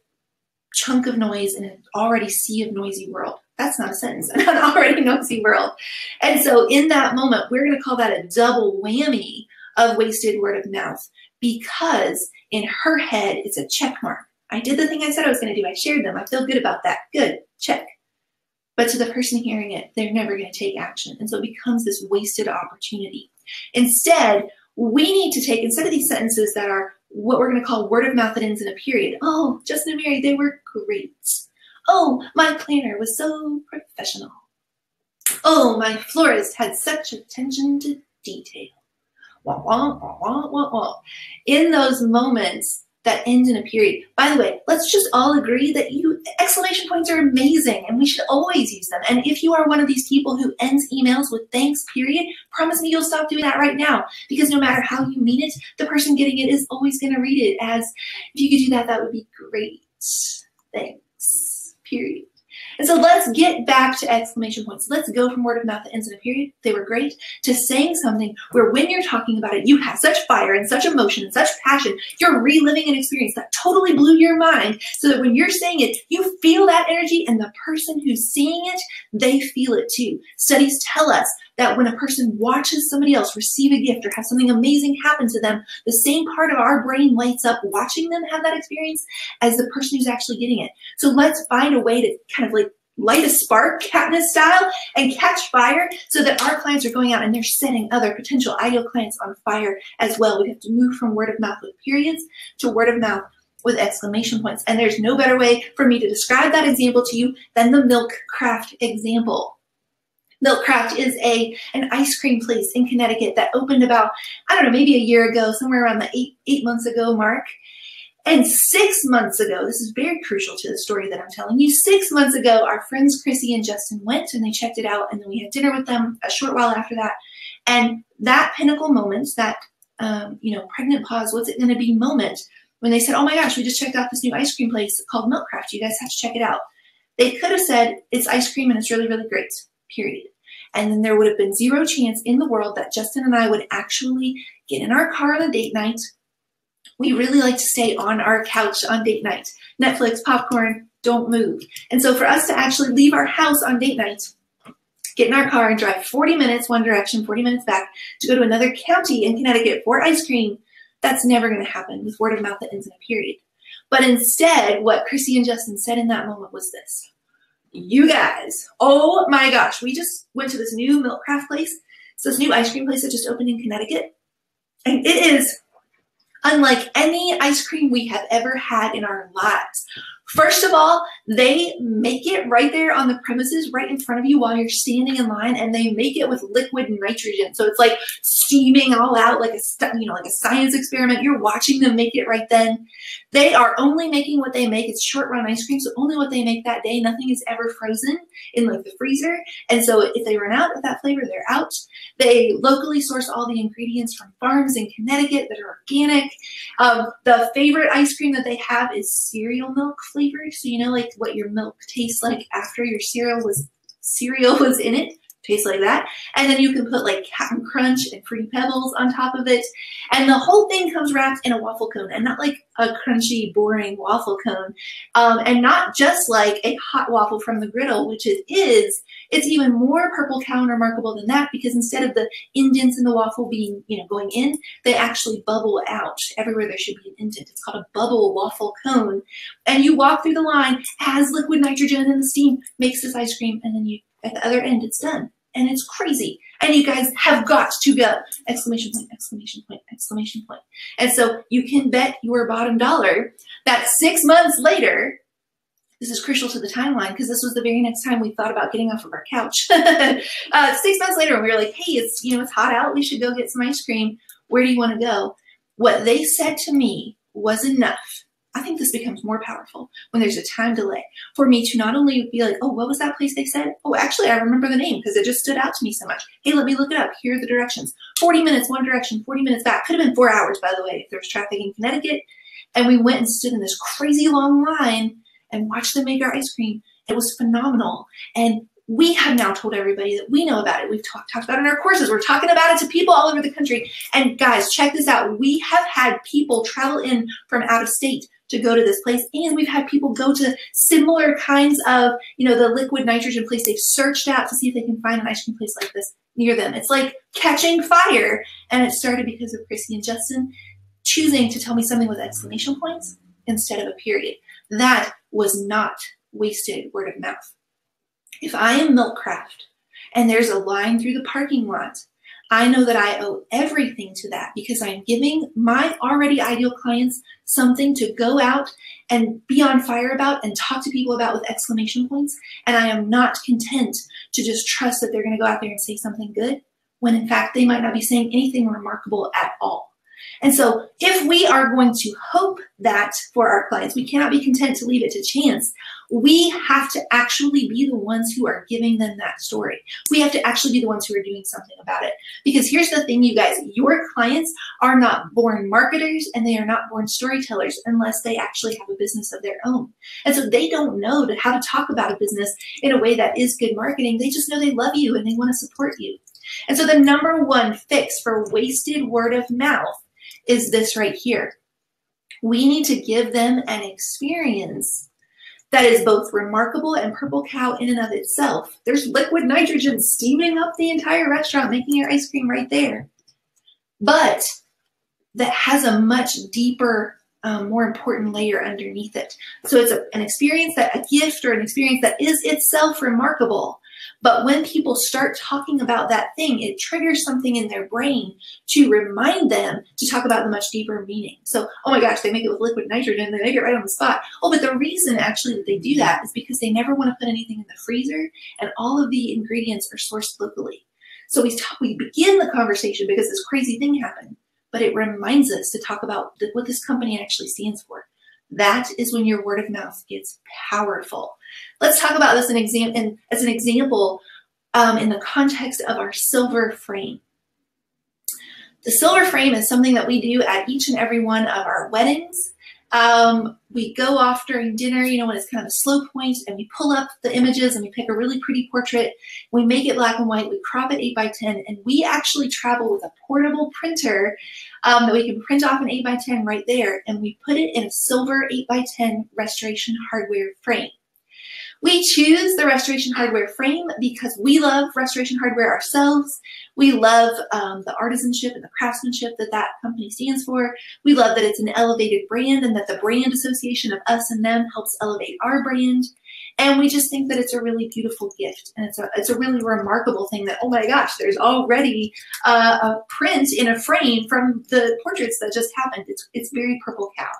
chunk of noise in an already sea of noisy world. That's not a sentence, an already noisy world. And so in that moment, we're going to call that a double whammy of wasted word of mouth because in her head, it's a check mark. I did the thing I said I was going to do. I shared them. I feel good about that. Good. Check. But to the person hearing it, they're never going to take action. And so it becomes this wasted opportunity. Instead, we need to take, instead of these sentences that are what we're going to call word of mouth that ends in a period. Oh, Justin and Mary, they were great. Oh, my planner was so professional. Oh, my florist had such attention to detail. Wah, wah, wah, wah, wah, wah. In those moments that end in a period. By the way, let's just all agree that exclamation points are amazing and we should always use them. And if you are one of these people who ends emails with thanks, period, promise me you'll stop doing that right now, because no matter how you mean it, the person getting it is always going to read it as, if you could do that, that would be great. Thanks, period. And so let's get back to exclamation points. Let's go from word of mouth that ends in a period, they were great, to saying something where when you're talking about it, you have such fire and such emotion and such passion. You're reliving an experience that totally blew your mind, so that when you're saying it, you feel that energy, and the person who's seeing it, they feel it too. Studies tell us that when a person watches somebody else receive a gift or have something amazing happen to them, the same part of our brain lights up watching them have that experience as the person who's actually getting it. So let's find a way to kind of like light a spark, Katniss style, and catch fire so that our clients are going out and they're setting other potential ideal clients on fire as well. We have to move from word of mouth with periods to word of mouth with exclamation points. And there's no better way for me to describe that example to you than the Milk Craft example. Milk Craft is an ice cream place in Connecticut that opened about, I don't know, maybe a year ago, somewhere around the eight months ago mark. And 6 months ago, this is very crucial to the story that I'm telling you, 6 months ago, our friends Chrissy and Justin went and they checked it out, and then we had dinner with them a short while after that. And that pinnacle moment, that, pregnant pause, what's it going to be moment, when they said, oh my gosh, we just checked out this new ice cream place called Milk Craft. You guys have to check it out. They could have said, it's ice cream and it's really, really great, period. And then there would have been zero chance in the world that Justin and I would actually get in our car on a date night. We really like to stay on our couch on date night. Netflix, popcorn, don't move. And so for us to actually leave our house on date night, get in our car and drive 40 minutes one direction, 40 minutes back to go to another county in Connecticut for ice cream, that's never going to happen with word of mouth that ends in a period. But instead, what Chrissy and Justin said in that moment was this. You guys, oh my gosh, we just went to this new Milk Craft place. It's this new ice cream place that just opened in Connecticut. And it is unlike any ice cream we have ever had in our lives. First of all, they make it right there on the premises, right in front of you while you're standing in line, and they make it with liquid nitrogen. So it's like steaming all out like a science experiment. You're watching them make it right then. They are only making what they make. It's short-run ice cream, so only what they make that day. Nothing is ever frozen in like the freezer. And so if they run out of that flavor, they're out. They locally source all the ingredients from farms in Connecticut that are organic. The favorite ice cream that they have is cereal milk flavored. So you know like what your milk tastes like after your cereal was in it. Tastes like that. And then you can put like Cap'n Crunch and Fruity Pebbles on top of it. And the whole thing comes wrapped in a waffle cone, and not like a crunchy, boring waffle cone. And not just like a hot waffle from the griddle, which it is. It's even more purple cow and remarkable than that, because instead of the indents in the waffle being, going in, they actually bubble out everywhere there should be an indent. It's called a bubble waffle cone. And you walk through the line as liquid nitrogen and the steam makes this ice cream, and then at the other end, it's done. And it's crazy. And you guys have got to go! Exclamation point, exclamation point, exclamation point. And so you can bet your bottom dollar that 6 months later, this is crucial to the timeline because this was the very next time we thought about getting off of our couch. 6 months later, when we were like, hey, it's hot out. We should go get some ice cream. Where do you want to go? What they said to me was enough. I think this becomes more powerful when there's a time delay for me to not only be like, oh, what was that place they said? Oh, actually, I remember the name because it just stood out to me so much. Hey, let me look it up. Here are the directions. 40 minutes one direction, 40 minutes back. Could have been 4 hours, by the way, if there was traffic in Connecticut. And we went and stood in this crazy long line and watched them make our ice cream. It was phenomenal. And we have now told everybody that we know about it. We've talked about it in our courses. We're talking about it to people all over the country. And guys, check this out. We have had people travel in from out of state to go to this place. And we've had people go to similar kinds of, the liquid nitrogen place. They've searched out to see if they can find an ice cream place like this near them. It's like catching fire. And it started because of Chrissy and Justin choosing to tell me something with exclamation points instead of a period. That was not wasted word of mouth. If I am Milkcraft and there's a line through the parking lot, I know that I owe everything to that because I'm giving my already ideal clients something to go out and be on fire about and talk to people about with exclamation points. And I am not content to just trust that they're going to go out there and say something good when in fact they might not be saying anything remarkable at all. And so if we are going to hope that for our clients, we cannot be content to leave it to chance. We have to actually be the ones who are giving them that story. We have to actually be the ones who are doing something about it. Because here's the thing, you guys, your clients are not born marketers and they are not born storytellers unless they actually have a business of their own. And so they don't know how to talk about a business in a way that is good marketing. They just know they love you and they want to support you. And so the number one fix for wasted word of mouth is this right here. We need to give them an experience that is both remarkable and purple cow in and of itself. There's liquid nitrogen steaming up the entire restaurant, making your ice cream right there. But that has a much deeper, more important layer underneath it. So it's an experience, a gift or an experience that is itself remarkable. But when people start talking about that thing, it triggers something in their brain to remind them to talk about the much deeper meaning. So, oh my gosh, they make it with liquid nitrogen, they make it right on the spot. Oh, but the reason actually that they do that is because they never want to put anything in the freezer and all of the ingredients are sourced locally. So we begin the conversation because this crazy thing happened, but it reminds us to talk about what this company actually stands for. That is when your word of mouth gets powerful. Let's talk about this as an example in the context of our silver frame. The silver frame is something that we do at each and every one of our weddings. We go off during dinner, you know, when it's kind of a slow point, and we pull up the images and we pick a really pretty portrait. We make it black and white, we crop it 8x10, and we actually travel with a portable printer that we can print off an 8x10 right there, and we put it in a silver 8x10 restoration hardware frame. We choose the restoration hardware frame because we love restoration hardware ourselves. We love the artisanship and the craftsmanship that that company stands for. We love that it's an elevated brand and that the brand association of us and them helps elevate our brand. And we just think that it's a really beautiful gift. And it's a really remarkable thing that, oh my gosh, there's already a print in a frame from the portraits that just happened. It's very purple cow.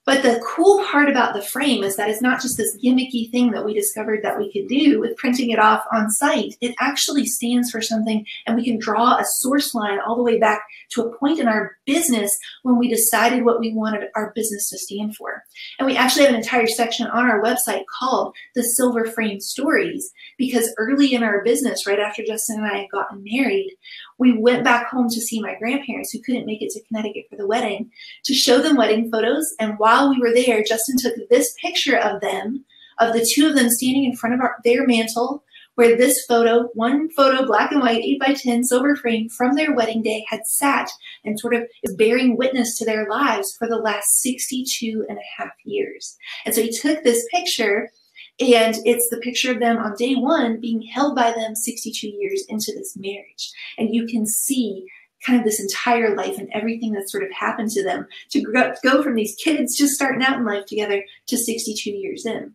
But the cool part about the frame is that it's not just this gimmicky thing that we discovered that we could do with printing it off on site. It actually stands for something, and we can draw a source line all the way back to a point in our business when we decided what we wanted our business to stand for. And we actually have an entire section on our website called the Silver Frame Stories, because early in our business, right after Justin and I had gotten married, we went back home to see my grandparents who couldn't make it to Connecticut for the wedding to show them wedding photos. And while we were there, Justin took this picture of them, of the two of them standing in front of their mantle, where this photo, one photo, black and white, 8x10 silver frame from their wedding day, had sat and sort of is bearing witness to their lives for the last 62.5 years. And so he took this picture, and it's the picture of them on day one being held by them 62 years into this marriage. And you can see kind of this entire life and everything that's sort of happened to them to go from these kids just starting out in life together to 62 years in.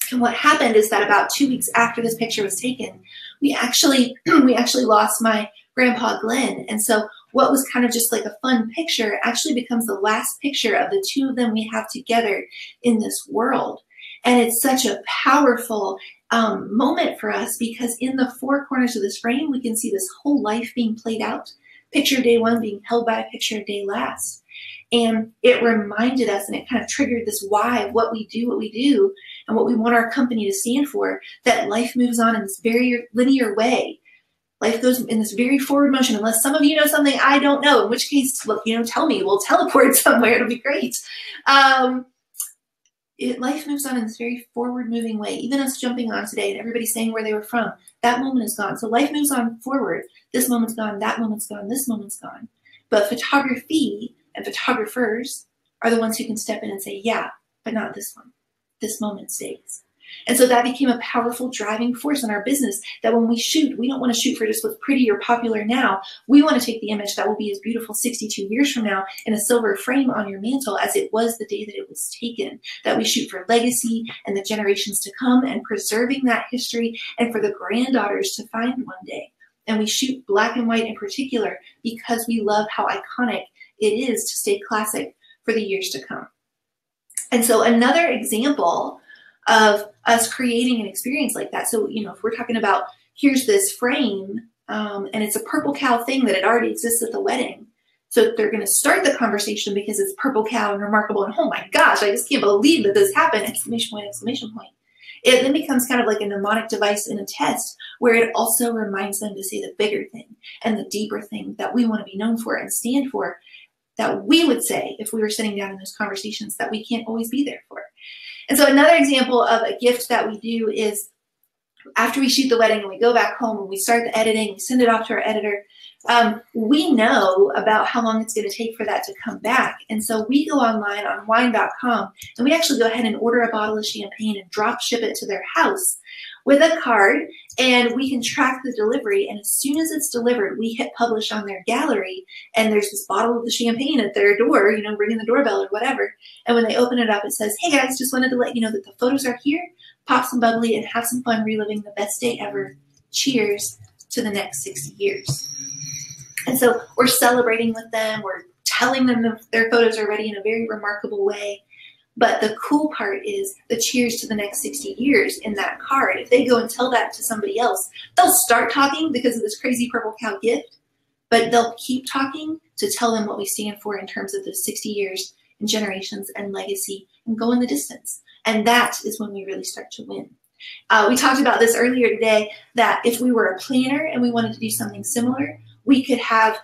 And what happened is that about 2 weeks after this picture was taken, we actually lost my grandpa Glenn. And so what was kind of just like a fun picture actually becomes the last picture of the two of them we have together in this world. And it's such a powerful moment for us because in the four corners of this frame, we can see this whole life being played out. Picture of day one being held by a picture of day last. And it reminded us, and it kind of triggered this why of what we do, and what we want our company to stand for, that life moves on in this very linear way. Life goes in this very forward motion, unless some of you know something I don't know, in which case, look, you know, tell me, we'll teleport somewhere, it'll be great. Life moves on in this very forward-moving way. Even us jumping on today and everybody saying where they were from, that moment is gone. So life moves on forward. This moment's gone, that moment's gone, this moment's gone. But photography and photographers are the ones who can step in and say, yeah, but not this one. This moment stays. And so that became a powerful driving force in our business, that when we shoot, we don't want to shoot for just what's pretty or popular now. We want to take the image that will be as beautiful 62 years from now in a silver frame on your mantle as it was the day that it was taken, that we shoot for legacy and the generations to come and preserving that history and for the granddaughters to find one day. And we shoot black and white in particular because we love how iconic it is to stay classic for the years to come. And so another example of us creating an experience like that. So, you know, if we're talking about, here's this frame, and it's a purple cow thing that it already exists at the wedding. So they're going to start the conversation because it's purple cow and remarkable. And oh my gosh, I just can't believe that this happened! Exclamation point, exclamation point. It then becomes kind of like a mnemonic device in a test where it also reminds them to say the bigger thing and the deeper thing that we want to be known for and stand for, that we would say if we were sitting down in those conversations that we can't always be there for. And so another example of a gift that we do is after we shoot the wedding and we go back home and we start the editing, we send it off to our editor, we know about how long it's going to take for that to come back. And so we go online on wine.com and we actually go ahead and order a bottle of champagne and drop ship it to their house with a card, and we can track the delivery. And as soon as it's delivered, we hit publish on their gallery, and there's this bottle of the champagne at their door, you know, ringing the doorbell or whatever. And when they open it up, it says, "Hey guys, just wanted to let you know that the photos are here. Pop some bubbly and have some fun reliving the best day ever. Cheers to the next 60 years." And so we're celebrating with them. We're telling them that their photos are ready in a very remarkable way. But the cool part is the cheers to the next 60 years in that card. If they go and tell that to somebody else, they'll start talking because of this crazy purple cow gift, but they'll keep talking to tell them what we stand for in terms of those 60 years and generations and legacy and go in the distance. And that is when we really start to win. We talked about this earlier today, that if we were a planner and we wanted to do something similar, we could have,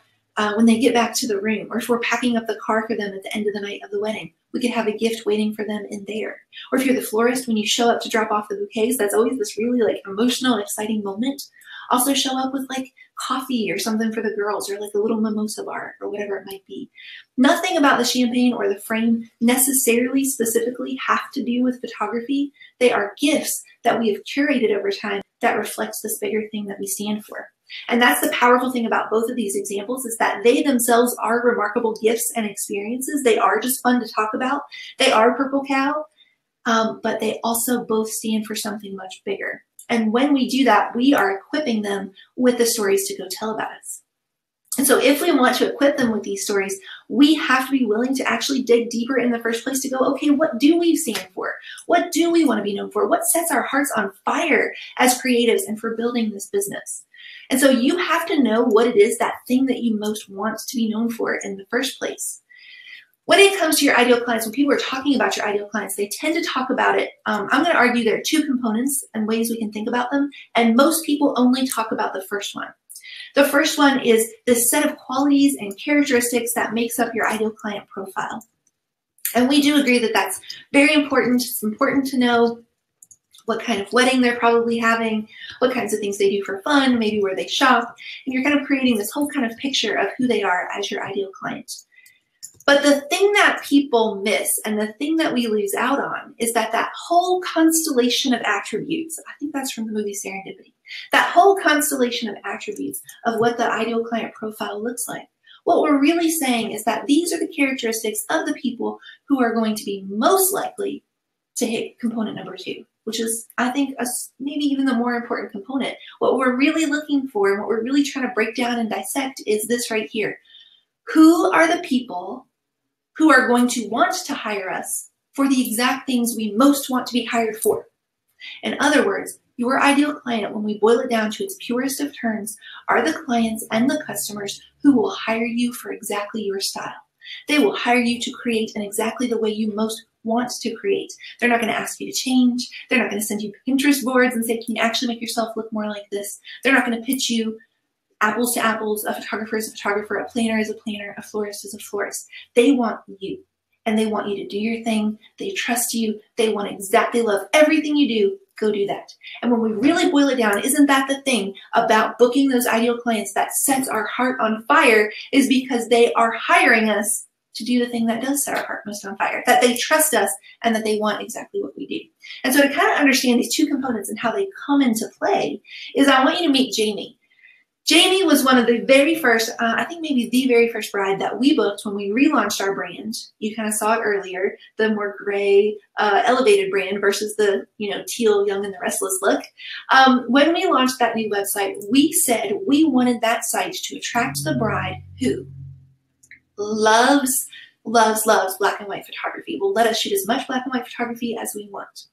when they get back to the room, or if we're packing up the car for them at the end of the night of the wedding, we could have a gift waiting for them in there. Or if you're the florist, when you show up to drop off the bouquets, that's always this really like emotional, exciting moment. Also show up with like coffee or something for the girls, or like a little mimosa bar or whatever it might be. Nothing about the champagne or the frame necessarily specifically have to do with photography. They are gifts that we have curated over time that reflects this bigger thing that we stand for. And that's the powerful thing about both of these examples, is that they themselves are remarkable gifts and experiences. They are just fun to talk about. They are purple cow, but they also both stand for something much bigger. And when we do that, we are equipping them with the stories to go tell about us. And so if we want to equip them with these stories, we have to be willing to actually dig deeper in the first place to go, okay, what do we stand for? What do we want to be known for? What sets our hearts on fire as creatives and for building this business? And so you have to know what it is, that thing that you most want to be known for in the first place. When it comes to your ideal clients, when people are talking about your ideal clients, they tend to talk about it. I'm going to argue there are two components and ways we can think about them. And most people only talk about the first one. The first one is this set of qualities and characteristics that makes up your ideal client profile. And we do agree that that's very important. It's important to know what kind of wedding they're probably having, what kinds of things they do for fun, maybe where they shop. And you're kind of creating this whole kind of picture of who they are as your ideal client. But the thing that people miss and the thing that we lose out on is that that whole constellation of attributes, I think that's from the movie Serendipity, that whole constellation of attributes of what the ideal client profile looks like. What we're really saying is that these are the characteristics of the people who are going to be most likely to hit component number 2, which is, I think, maybe even the more important component. What we're really looking for and what we're really trying to break down and dissect is this right here. Who are the people who are going to want to hire us for the exact things we most want to be hired for? In other words, your ideal client, when we boil it down to its purest of terms, are the clients and the customers who will hire you for exactly your style. They will hire you to create in exactly the way you most want to create. They're not going to ask you to change. They're not going to send you Pinterest boards and say, can you actually make yourself look more like this? They're not going to pitch you apples to apples. A photographer is a photographer, a planner is a planner, a florist is a florist. They want you, and they want you to do your thing. They trust you. They love everything you do. Go do that. And when we really boil it down, isn't that the thing about booking those ideal clients that sets our heart on fire, is because they are hiring us to do the thing that does set our heart most on fire, that they trust us and that they want exactly what we do. And so to kind of understand these two components and how they come into play is I want you to meet Jamie. Jamie was one of the very first, I think maybe the very first bride that we booked when we relaunched our brand. You kind of saw it earlier, the more gray, elevated brand versus the, teal, young and the restless look. When we launched that new website, we said we wanted that site to attract the bride who loves black and white photography, will let us shoot as much black and white photography as we want.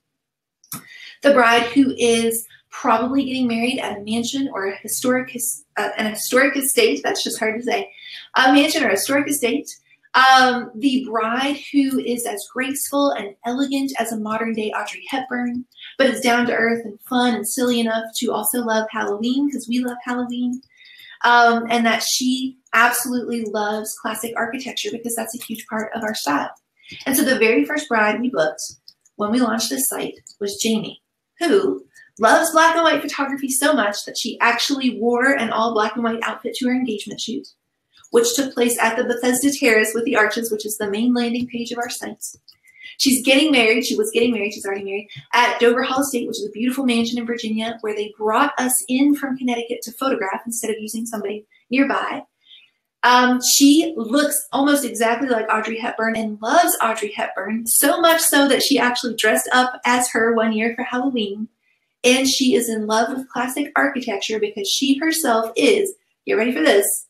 The bride who is probably getting married at a mansion or an historic estate. That's just hard to say. A mansion or a historic estate. The bride who is as graceful and elegant as a modern day Audrey Hepburn, but is down to earth and fun and silly enough to also love Halloween because we love Halloween. And that she absolutely loves classic architecture because that's a huge part of our style. And so the very first bride we booked when we launched this site was Jamie, who loves black and white photography so much that she actually wore an all black and white outfit to her engagement shoot, which took place at the Bethesda Terrace with the Arches, which is the main landing page of our site. She's getting married. She was getting married. She's already married at Dover Hall Estate, which is a beautiful mansion in Virginia where they brought us in from Connecticut to photograph instead of using somebody nearby. She looks almost exactly like Audrey Hepburn and loves Audrey Hepburn, so much so that she actually dressed up as her one year for Halloween. And she is in love with classic architecture because she herself is, get ready for this,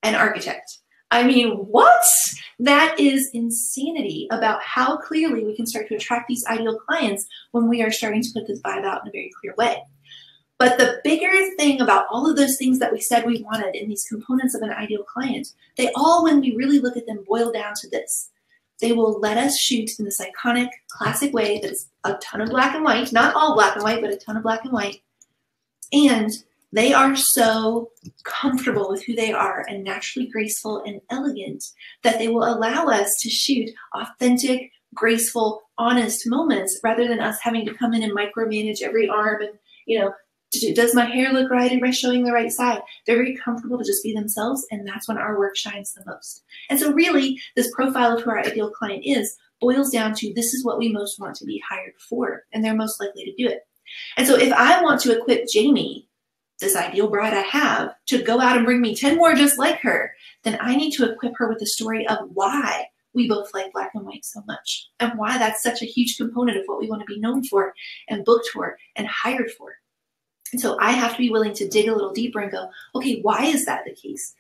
an architect. I mean, what? That is insanity about how clearly we can start to attract these ideal clients when we are starting to put this vibe out in a very clear way. But the bigger thing about all of those things that we said we wanted in these components of an ideal client, they all, when we really look at them, boil down to this. They will let us shoot in this iconic, classic way that is a ton of black and white, not all black and white, but a ton of black and white. And they are so comfortable with who they are and naturally graceful and elegant that they will allow us to shoot authentic, graceful, honest moments rather than us having to come in and micromanage every arm and, does my hair look right? Am I showing the right side? They're very comfortable to just be themselves, and that's when our work shines the most. And so really, this profile of who our ideal client is boils down to this is what we most want to be hired for, and they're most likely to do it. And so if I want to equip Jamie, this ideal bride I have, to go out and bring me 10 more just like her, then I need to equip her with the story of why we both like black and white so much, and why that's such a huge component of what we want to be known for and booked for and hired for. And so I have to be willing to dig a little deeper and go, okay, why is that the case?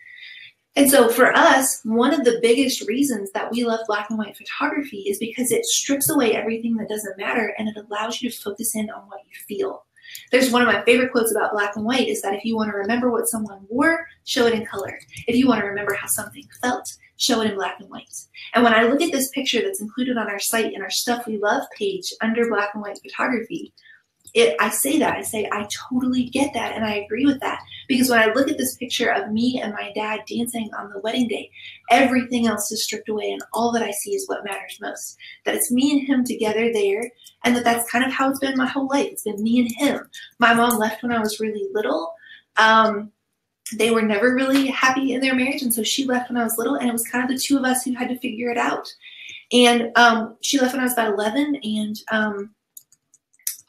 And so for us, one of the biggest reasons that we love black and white photography is because it strips away everything that doesn't matter and it allows you to focus in on what you feel. There's one of my favorite quotes about black and white is that if you want to remember what someone wore, show it in color. If you want to remember how something felt, show it in black and white. And when I look at this picture that's included on our site in our Stuff We Love page under black and white photography, I say, I totally get that and I agree with that. Because when I look at this picture of me and my dad dancing on the wedding day, everything else is stripped away and all that I see is what matters most. That it's me and him together there, and that's kind of how it's been my whole life. It's been me and him. My mom left when I was really little. They were never really happy in their marriage, and so she left when I was little, and it was kind of the two of us who had to figure it out. And she left when I was about 11, and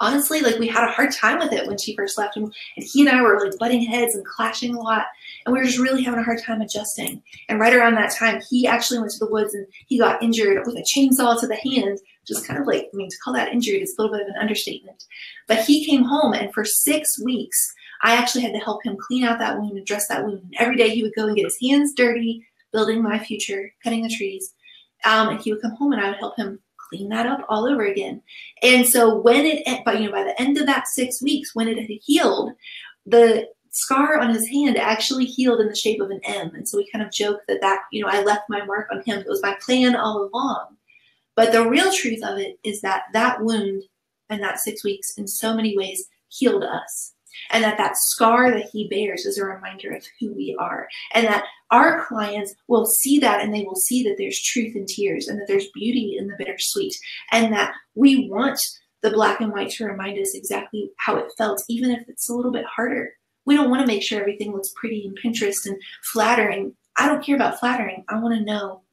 honestly, we had a hard time with it when she first left, and he and I were butting heads and clashing a lot, and we were just really having a hard time adjusting. And right around that time, he actually went to the woods and he got injured with a chainsaw to the hand, which is kind of to call that injured is a little bit of an understatement. But he came home, and for 6 weeks, I actually had to help him clean out that wound and dress that wound. And every day he would go and get his hands dirty, building my future, cutting the trees, and he would come home and I would help him clean that up all over again. And so by the end of that 6 weeks, when it had healed, the scar on his hand actually healed in the shape of an M. And so we kind of joke that I left my mark on him. It was my plan all along. But the real truth of it is that wound and that 6 weeks in so many ways healed us. And that scar that he bears is a reminder of who we are. And that our clients will see that, and they will see that there's truth in tears and that there's beauty in the bittersweet. And that we want the black and white to remind us exactly how it felt, even if it's a little bit harder. We don't want to make sure everything looks pretty and Pinterest and flattering. I don't care about flattering. I want to know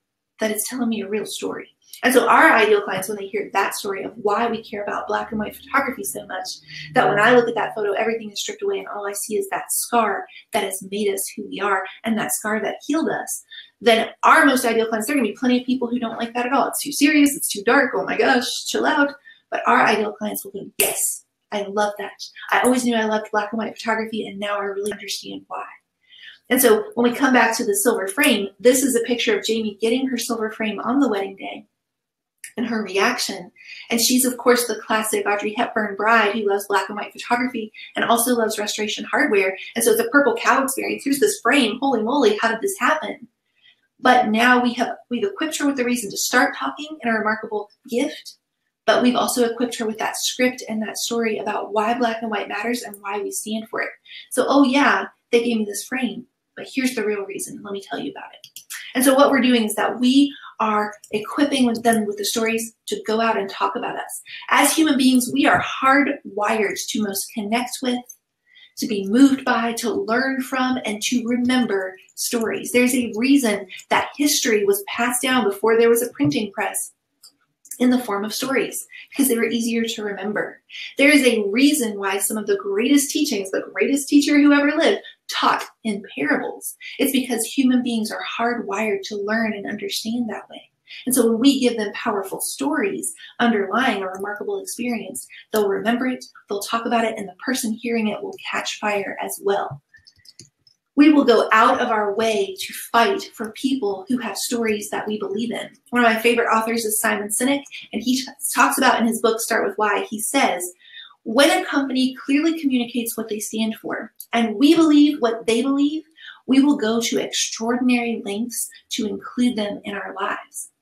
that it's telling me a real story. And so our ideal clients, when they hear that story of why we care about black and white photography so much, that when I look at that photo, everything is stripped away and all I see is that scar that has made us who we are and that scar that healed us, then our most ideal clients, there are going to be plenty of people who don't like that at all. It's too serious. It's too dark. Oh my gosh, chill out. But our ideal clients will go, yes, I love that. I always knew I loved black and white photography, and now I really understand why. And so when we come back to the silver frame, this is a picture of Jamie getting her silver frame on the wedding day and her reaction. And she's, of course, the classic Audrey Hepburn bride who loves black and white photography and also loves restoration hardware. And so it's a purple cow experience. Here's this frame. Holy moly, how did this happen? But now we've equipped her with the reason to start talking and a remarkable gift. But we've also equipped her with that script and that story about why black and white matters and why we stand for it. So, oh yeah, they gave me this frame, but here's the real reason. Let me tell you about it. And so what we're doing is that we are equipping them with the stories to go out and talk about us. As human beings, we are hardwired to most connect with, to be moved by, to learn from, and to remember stories. There's a reason that history was passed down before there was a printing press in the form of stories, because they were easier to remember. There is a reason why some of the greatest teachings, the greatest teacher who ever lived, taught in parables. It's because human beings are hardwired to learn and understand that way. And so when we give them powerful stories underlying a remarkable experience, they'll remember it, they'll talk about it, and the person hearing it will catch fire as well. We will go out of our way to fight for people who have stories that we believe in. One of my favorite authors is Simon Sinek, and he talks about in his book, Start With Why, he says, when a company clearly communicates what they stand for, and we believe what they believe, we will go to extraordinary lengths to include them in our lives.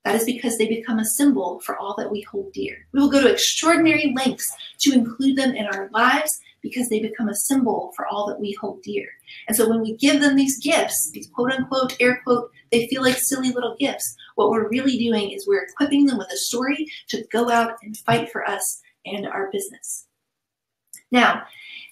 That is because they become a symbol for all that we hold dear. We will go to extraordinary lengths to include them in our lives because they become a symbol for all that we hold dear. And so when we give them these gifts, these quote unquote, air quote, they feel like silly little gifts, what we're really doing is we're equipping them with a story to go out and fight for us and our business. Now,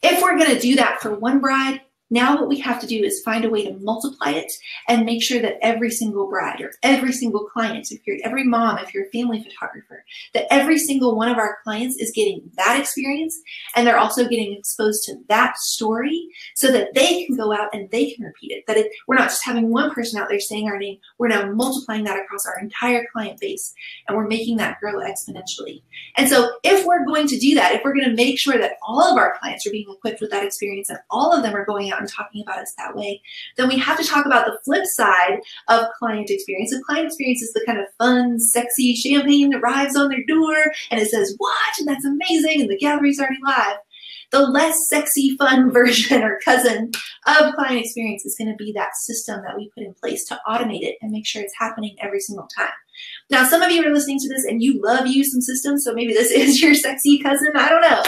if we're going to do that for one bride, now what we have to do is find a way to multiply it and make sure that every single bride or every single client, if you're every mom, if you're a family photographer, that every single one of our clients is getting that experience and they're also getting exposed to that story so that they can go out and they can repeat it. That we're not just having one person out there saying our name, we're now multiplying that across our entire client base and we're making that grow exponentially. And so if we're going to do that, if we're going to make sure that all of our clients are being equipped with that experience and all of them are going out and talking about us that way, then we have to talk about the flip side of client experience. And client experience is the kind of fun, sexy champagne that arrives on their door and it says, watch, and that's amazing, and the gallery's already live. The less sexy, fun version or cousin of client experience is going to be that system that we put in place to automate it and make sure it's happening every single time. Now, some of you are listening to this and you love some systems, so maybe this is your sexy cousin, I don't know.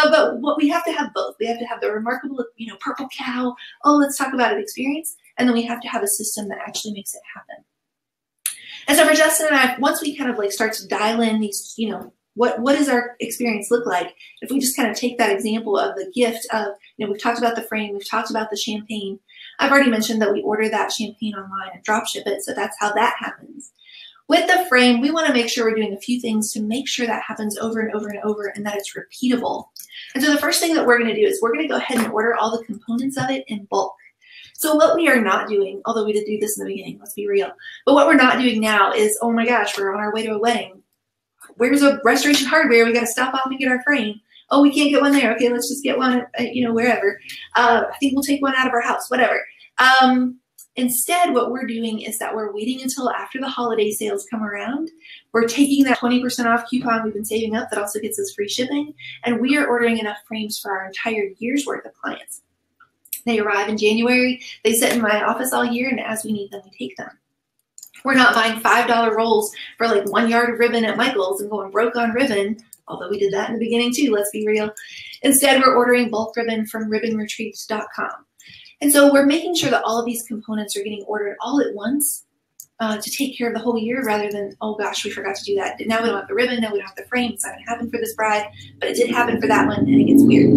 But what we have to have both. We have to have the remarkable, purple cow, oh, let's talk about it experience, and then we have to have a system that actually makes it happen. And so for Justin and I, once we kind of start to dial in these, what does our experience look like? If we just kind of take that example of the gift of, we've talked about the frame, we've talked about the champagne. I've already mentioned that we order that champagne online and drop ship it, so that's how that happens. With the frame, we want to make sure we're doing a few things to make sure that happens over and over and over and that it's repeatable. And so the first thing that we're going to do is we're going to go ahead and order all the components of it in bulk. So what we are not doing, although we did do this in the beginning, let's be real, but what we're not doing now is, oh my gosh, we're on our way to a wedding. Where's a restoration hardware? We got to stop off and get our frame. Oh, we can't get one there. Okay, let's just get one, wherever. I think we'll take one out of our house, whatever. Instead, what we're doing is that we're waiting until after the holiday sales come around. We're taking that 20% off coupon we've been saving up that also gets us free shipping, and we are ordering enough frames for our entire year's worth of clients. They arrive in January, they sit in my office all year, and as we need them, we take them. We're not buying $5 rolls for like 1 yard of ribbon at Michael's and going broke on ribbon, although we did that in the beginning too, let's be real. Instead, we're ordering bulk ribbon from ribbonretreats.com. And so we're making sure that all of these components are getting ordered all at once to take care of the whole year rather than, oh gosh, we forgot to do that. Now we don't have the ribbon, now we don't have the frame, it's not going to happen for this bride, but it did happen for that one, and it gets weird.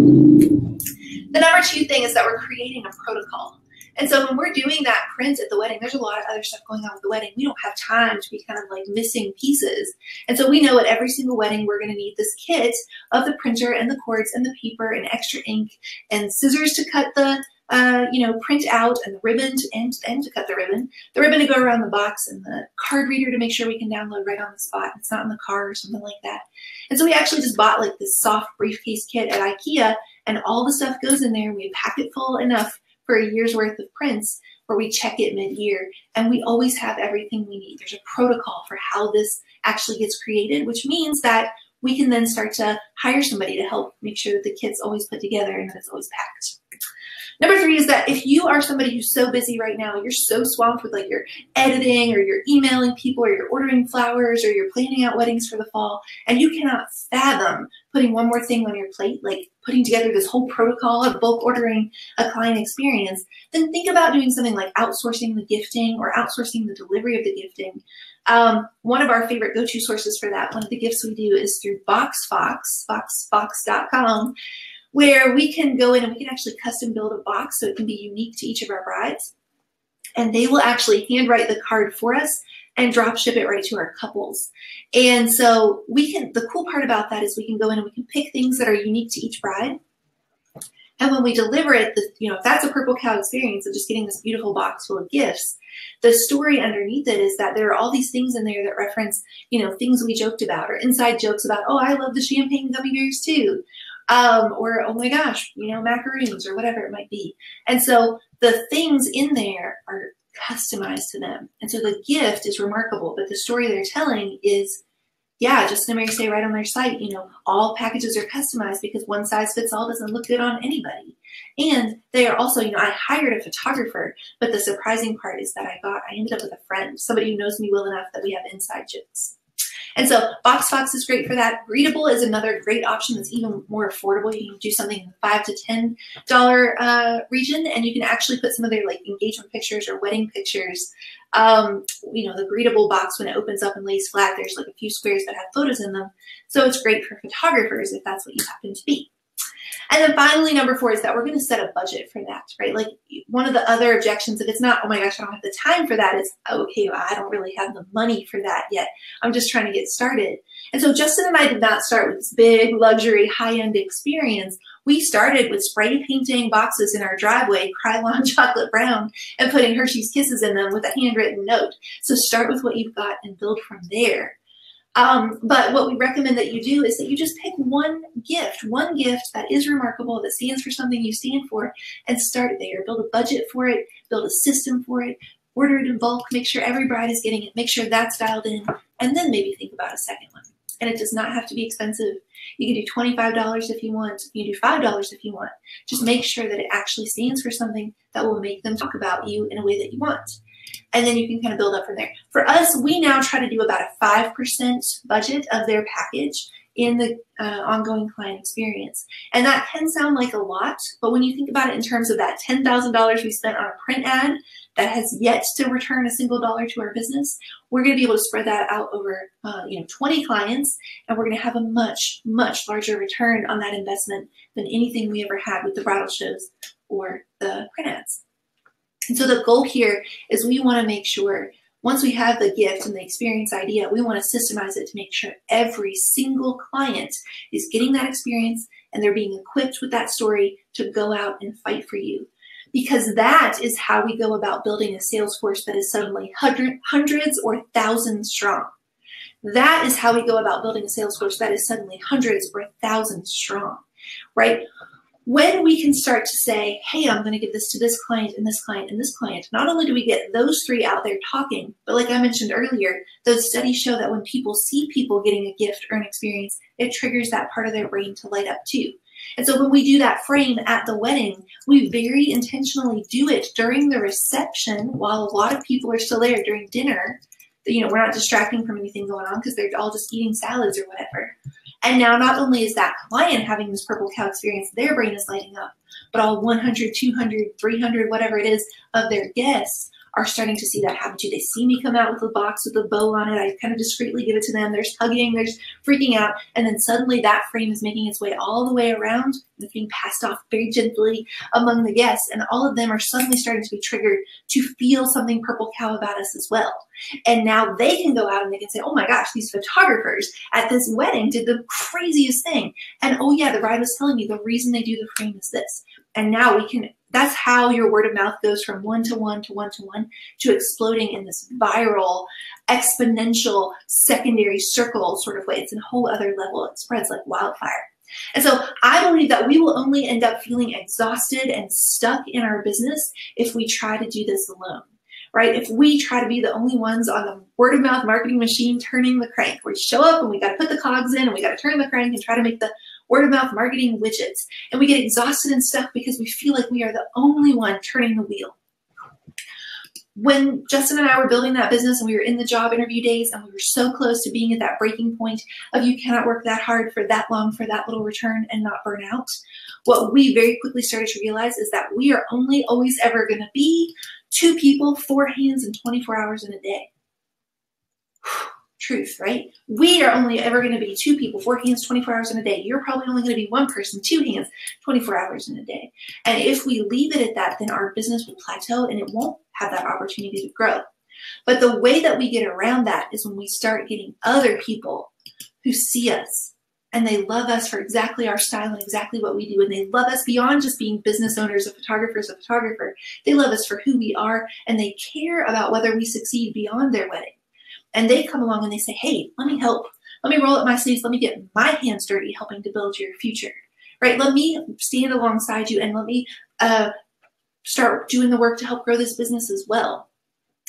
The number two thing is that we're creating a protocol. And so when we're doing that print at the wedding, there's a lot of other stuff going on with the wedding. We don't have time to be kind of like missing pieces. And so we know at every single wedding, we're going to need this kit of the printer and the cords and the paper and extra ink and scissors to cut the print out, and the ribbon to cut the ribbon to go around the box, and the card reader to make sure we can download right on the spot. It's not in the car or something like that. And so we actually just bought like this soft briefcase kit at IKEA, and all the stuff goes in there. We pack it full enough for a year's worth of prints where we check it mid-year, and we always have everything we need. There's a protocol for how this actually gets created, which means that we can then start to hire somebody to help make sure that the kit's always put together and that it's always packed. Number 3 is that if you are somebody who's so busy right now, you're so swamped with like your editing or you're emailing people or you're ordering flowers or you're planning out weddings for the fall, and you cannot fathom putting one more thing on your plate, like putting together this whole protocol of bulk ordering a client experience, then think about doing something like outsourcing the gifting or outsourcing the delivery of the gifting. One of our favorite go-to sources for that, one of the gifts we do, is through boxfox.com, where we can go in and we can actually custom build a box so it can be unique to each of our brides. And they will actually handwrite the card for us and drop ship it right to our couples. And so the cool part about that is we can go in and we can pick things that are unique to each bride. And when we deliver it, if that's a Purple Cow experience of just getting this beautiful box full of gifts, the story underneath it is that there are all these things in there that reference, things we joked about, or inside jokes about, oh, I love the champagne gummy bears too. Or, oh my gosh, macaroons, or whatever it might be. And so the things in there are customized to them. And so the gift is remarkable, but the story they're telling is, yeah, just as Mary say right on their site, all packages are customized because one size fits all doesn't look good on anybody. And they are also, I hired a photographer, but the surprising part is that I ended up with a friend, somebody who knows me well enough that we have inside jokes. And so BoxFox is great for that. Greetable is another great option that's even more affordable. You can do something in the $5 to $10 region, and you can actually put some of their like engagement pictures or wedding pictures. The Greetable box, when it opens up and lays flat, there's like a few squares that have photos in them. So it's great for photographers if that's what you happen to be. And then finally, number 4 is that we're going to set a budget for that, right? Like one of the other objections, if it's not, oh my gosh, I don't have the time for that, it's, okay, well, I don't really have the money for that yet. I'm just trying to get started. And so Justin and I did not start with this big luxury high-end experience. We started with spray painting boxes in our driveway, Krylon chocolate brown, and putting Hershey's Kisses in them with a handwritten note. So start with what you've got and build from there. But what we recommend that you do is that you just pick one gift that is remarkable, that stands for something you stand for, and start there. Build a budget for it, build a system for it, order it in bulk, make sure every bride is getting it, make sure that's dialed in, and then maybe think about a second one. And it does not have to be expensive. You can do $25 if you want. You can do $5 if you want. Just make sure that it actually stands for something that will make them talk about you in a way that you want. And then you can kind of build up from there. For us, we now try to do about a 5% budget of their package in the ongoing client experience. And that can sound like a lot, but when you think about it in terms of that $10,000 we spent on a print ad that has yet to return a single dollar to our business, we're going to be able to spread that out over 20 clients, and we're going to have a much, much larger return on that investment than anything we ever had with the bridal shows or the print ads. And so the goal here is we want to make sure once we have the gift and the experience idea, we want to systemize it to make sure every single client is getting that experience and they're being equipped with that story to go out and fight for you. Because that is how we go about building a sales force that is suddenly hundreds or thousands strong. That is how we go about building a sales force that is suddenly hundreds or thousands strong, right? When we can start to say, hey, I'm going to give this to this client and this client and this client, not only do we get those 3 out there talking, but like I mentioned earlier, those studies show that when people see people getting a gift or an experience, it triggers that part of their brain to light up too. And so when we do that frame at the wedding, we very intentionally do it during the reception while a lot of people are still there during dinner. We're not distracting from anything going on because they're all just eating salads or whatever. And now not only is that client having this Purple Cow experience, their brain is lighting up, but all 100, 200, 300, whatever it is of their guests are starting to see that happen too. They see me come out with a box with a bow on it. I kind of discreetly give it to them. There's hugging, there's freaking out. And then suddenly that frame is making its way all the way around. It's being passed off very gently among the guests. And all of them are suddenly starting to be triggered to feel something purple cow about us as well. And now they can go out and they can say, oh my gosh, these photographers at this wedding did the craziest thing. And oh yeah, the bride was telling me the reason they do the frame is this. And now we can, that's how your word of mouth goes from 1 to 1 to 1 to 1 to exploding in this viral, exponential, secondary circle sort of way. It's a whole other level. It spreads like wildfire. And so I believe that we will only end up feeling exhausted and stuck in our business if we try to do this alone, right? If we try to be the only ones on the word of mouth marketing machine turning the crank, we show up and we got to put the cogs in and we got to turn the crank and try to make the word of mouth marketing widgets. And we get exhausted and stuck because we feel like we are the only one turning the wheel. When Justin and I were building that business and we were in the job interview days and we were so close to being at that breaking point of you cannot work that hard for that long for that little return and not burn out, what we very quickly started to realize is that we are only always ever going to be 2 people, 4 hands, and 24 hours in a day. Truth, right? We are only ever going to be 2 people, 4 hands, 24 hours in a day. You're probably only going to be 1 person, 2 hands, 24 hours in a day. And if we leave it at that, then our business will plateau and it won't have that opportunity to grow. But the way that we get around that is when we start getting other people who see us and they love us for exactly our style and exactly what we do. And they love us beyond just being business owners, a photographer. They love us for who we are and they care about whether we succeed beyond their wedding. And they come along and they say, hey, let me help. Let me roll up my sleeves. Let me get my hands dirty helping to build your future, right? Let me stand alongside you and let me start doing the work to help grow this business as well.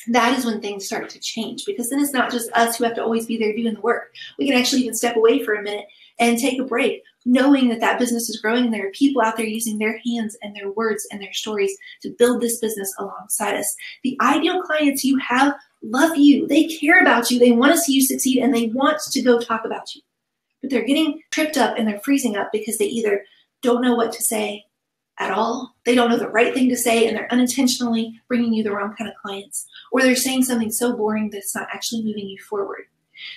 That is when things start to change because then it's not just us who have to always be there doing the work. We can actually even step away for a minute and take a break, knowing that that business is growing and there are people out there using their hands and their words and their stories to build this business alongside us. The ideal clients you have love you. They care about you. They want to see you succeed and they want to go talk about you. But they're getting tripped up and they're freezing up because they either don't know what to say at all, they don't know the right thing to say, and they're unintentionally bringing you the wrong kind of clients, or they're saying something so boring that it's not actually moving you forward.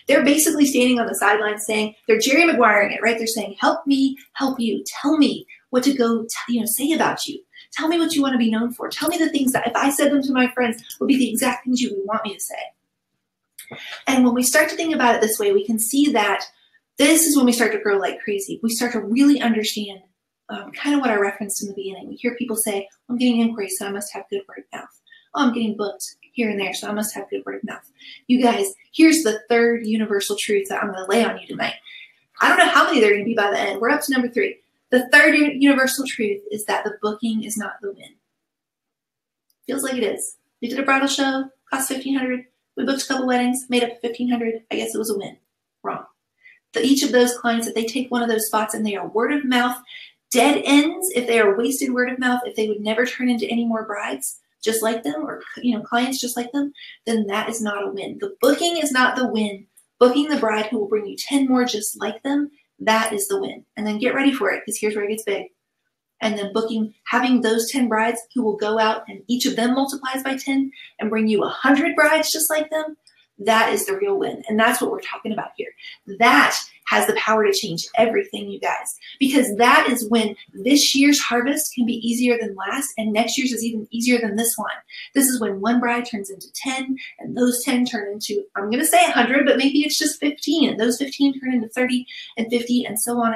They're basically standing on the sidelines saying, they're Jerry Maguiring it, right? They're saying, help me, help you. Tell me what to go say about you. Tell me what you want to be known for. Tell me the things that if I said them to my friends would be the exact things you would want me to say. And when we start to think about it this way, we can see that this is when we start to grow like crazy. We start to really understand kind of what I referenced in the beginning. We hear people say, I'm getting inquiries, so I must have good word of mouth. Oh, I'm getting booked here and there, so I must have good word of mouth. You guys, here's the 3rd universal truth that I'm going to lay on you tonight. I don't know how many there are going to be by the end. We're up to number 3. The 3rd universal truth is that the booking is not the win. Feels like it is. We did a bridal show, cost $1,500. We booked a couple weddings, made up $1,500. I guess it was a win. Wrong. Each of those clients, if they take one of those spots and they are word of mouth, dead ends, if they are wasted word of mouth, if they would never turn into any more brides just like them or clients just like them, then that is not a win. The booking is not the win. Booking the bride who will bring you 10 more just like them, that is the win. And then get ready for it because here's where it gets big. And then having those 10 brides who will go out and each of them multiplies by 10 and bring you 100 brides just like them, that is the real win. And that's what we're talking about here. That has the power to change everything, you guys, because that is when this year's harvest can be easier than last and next year's is even easier than this one. This is when one bride turns into 10 and those 10 turn into, I'm going to say 100, but maybe it's just 15 and those 15 turn into 30 and 50 and so on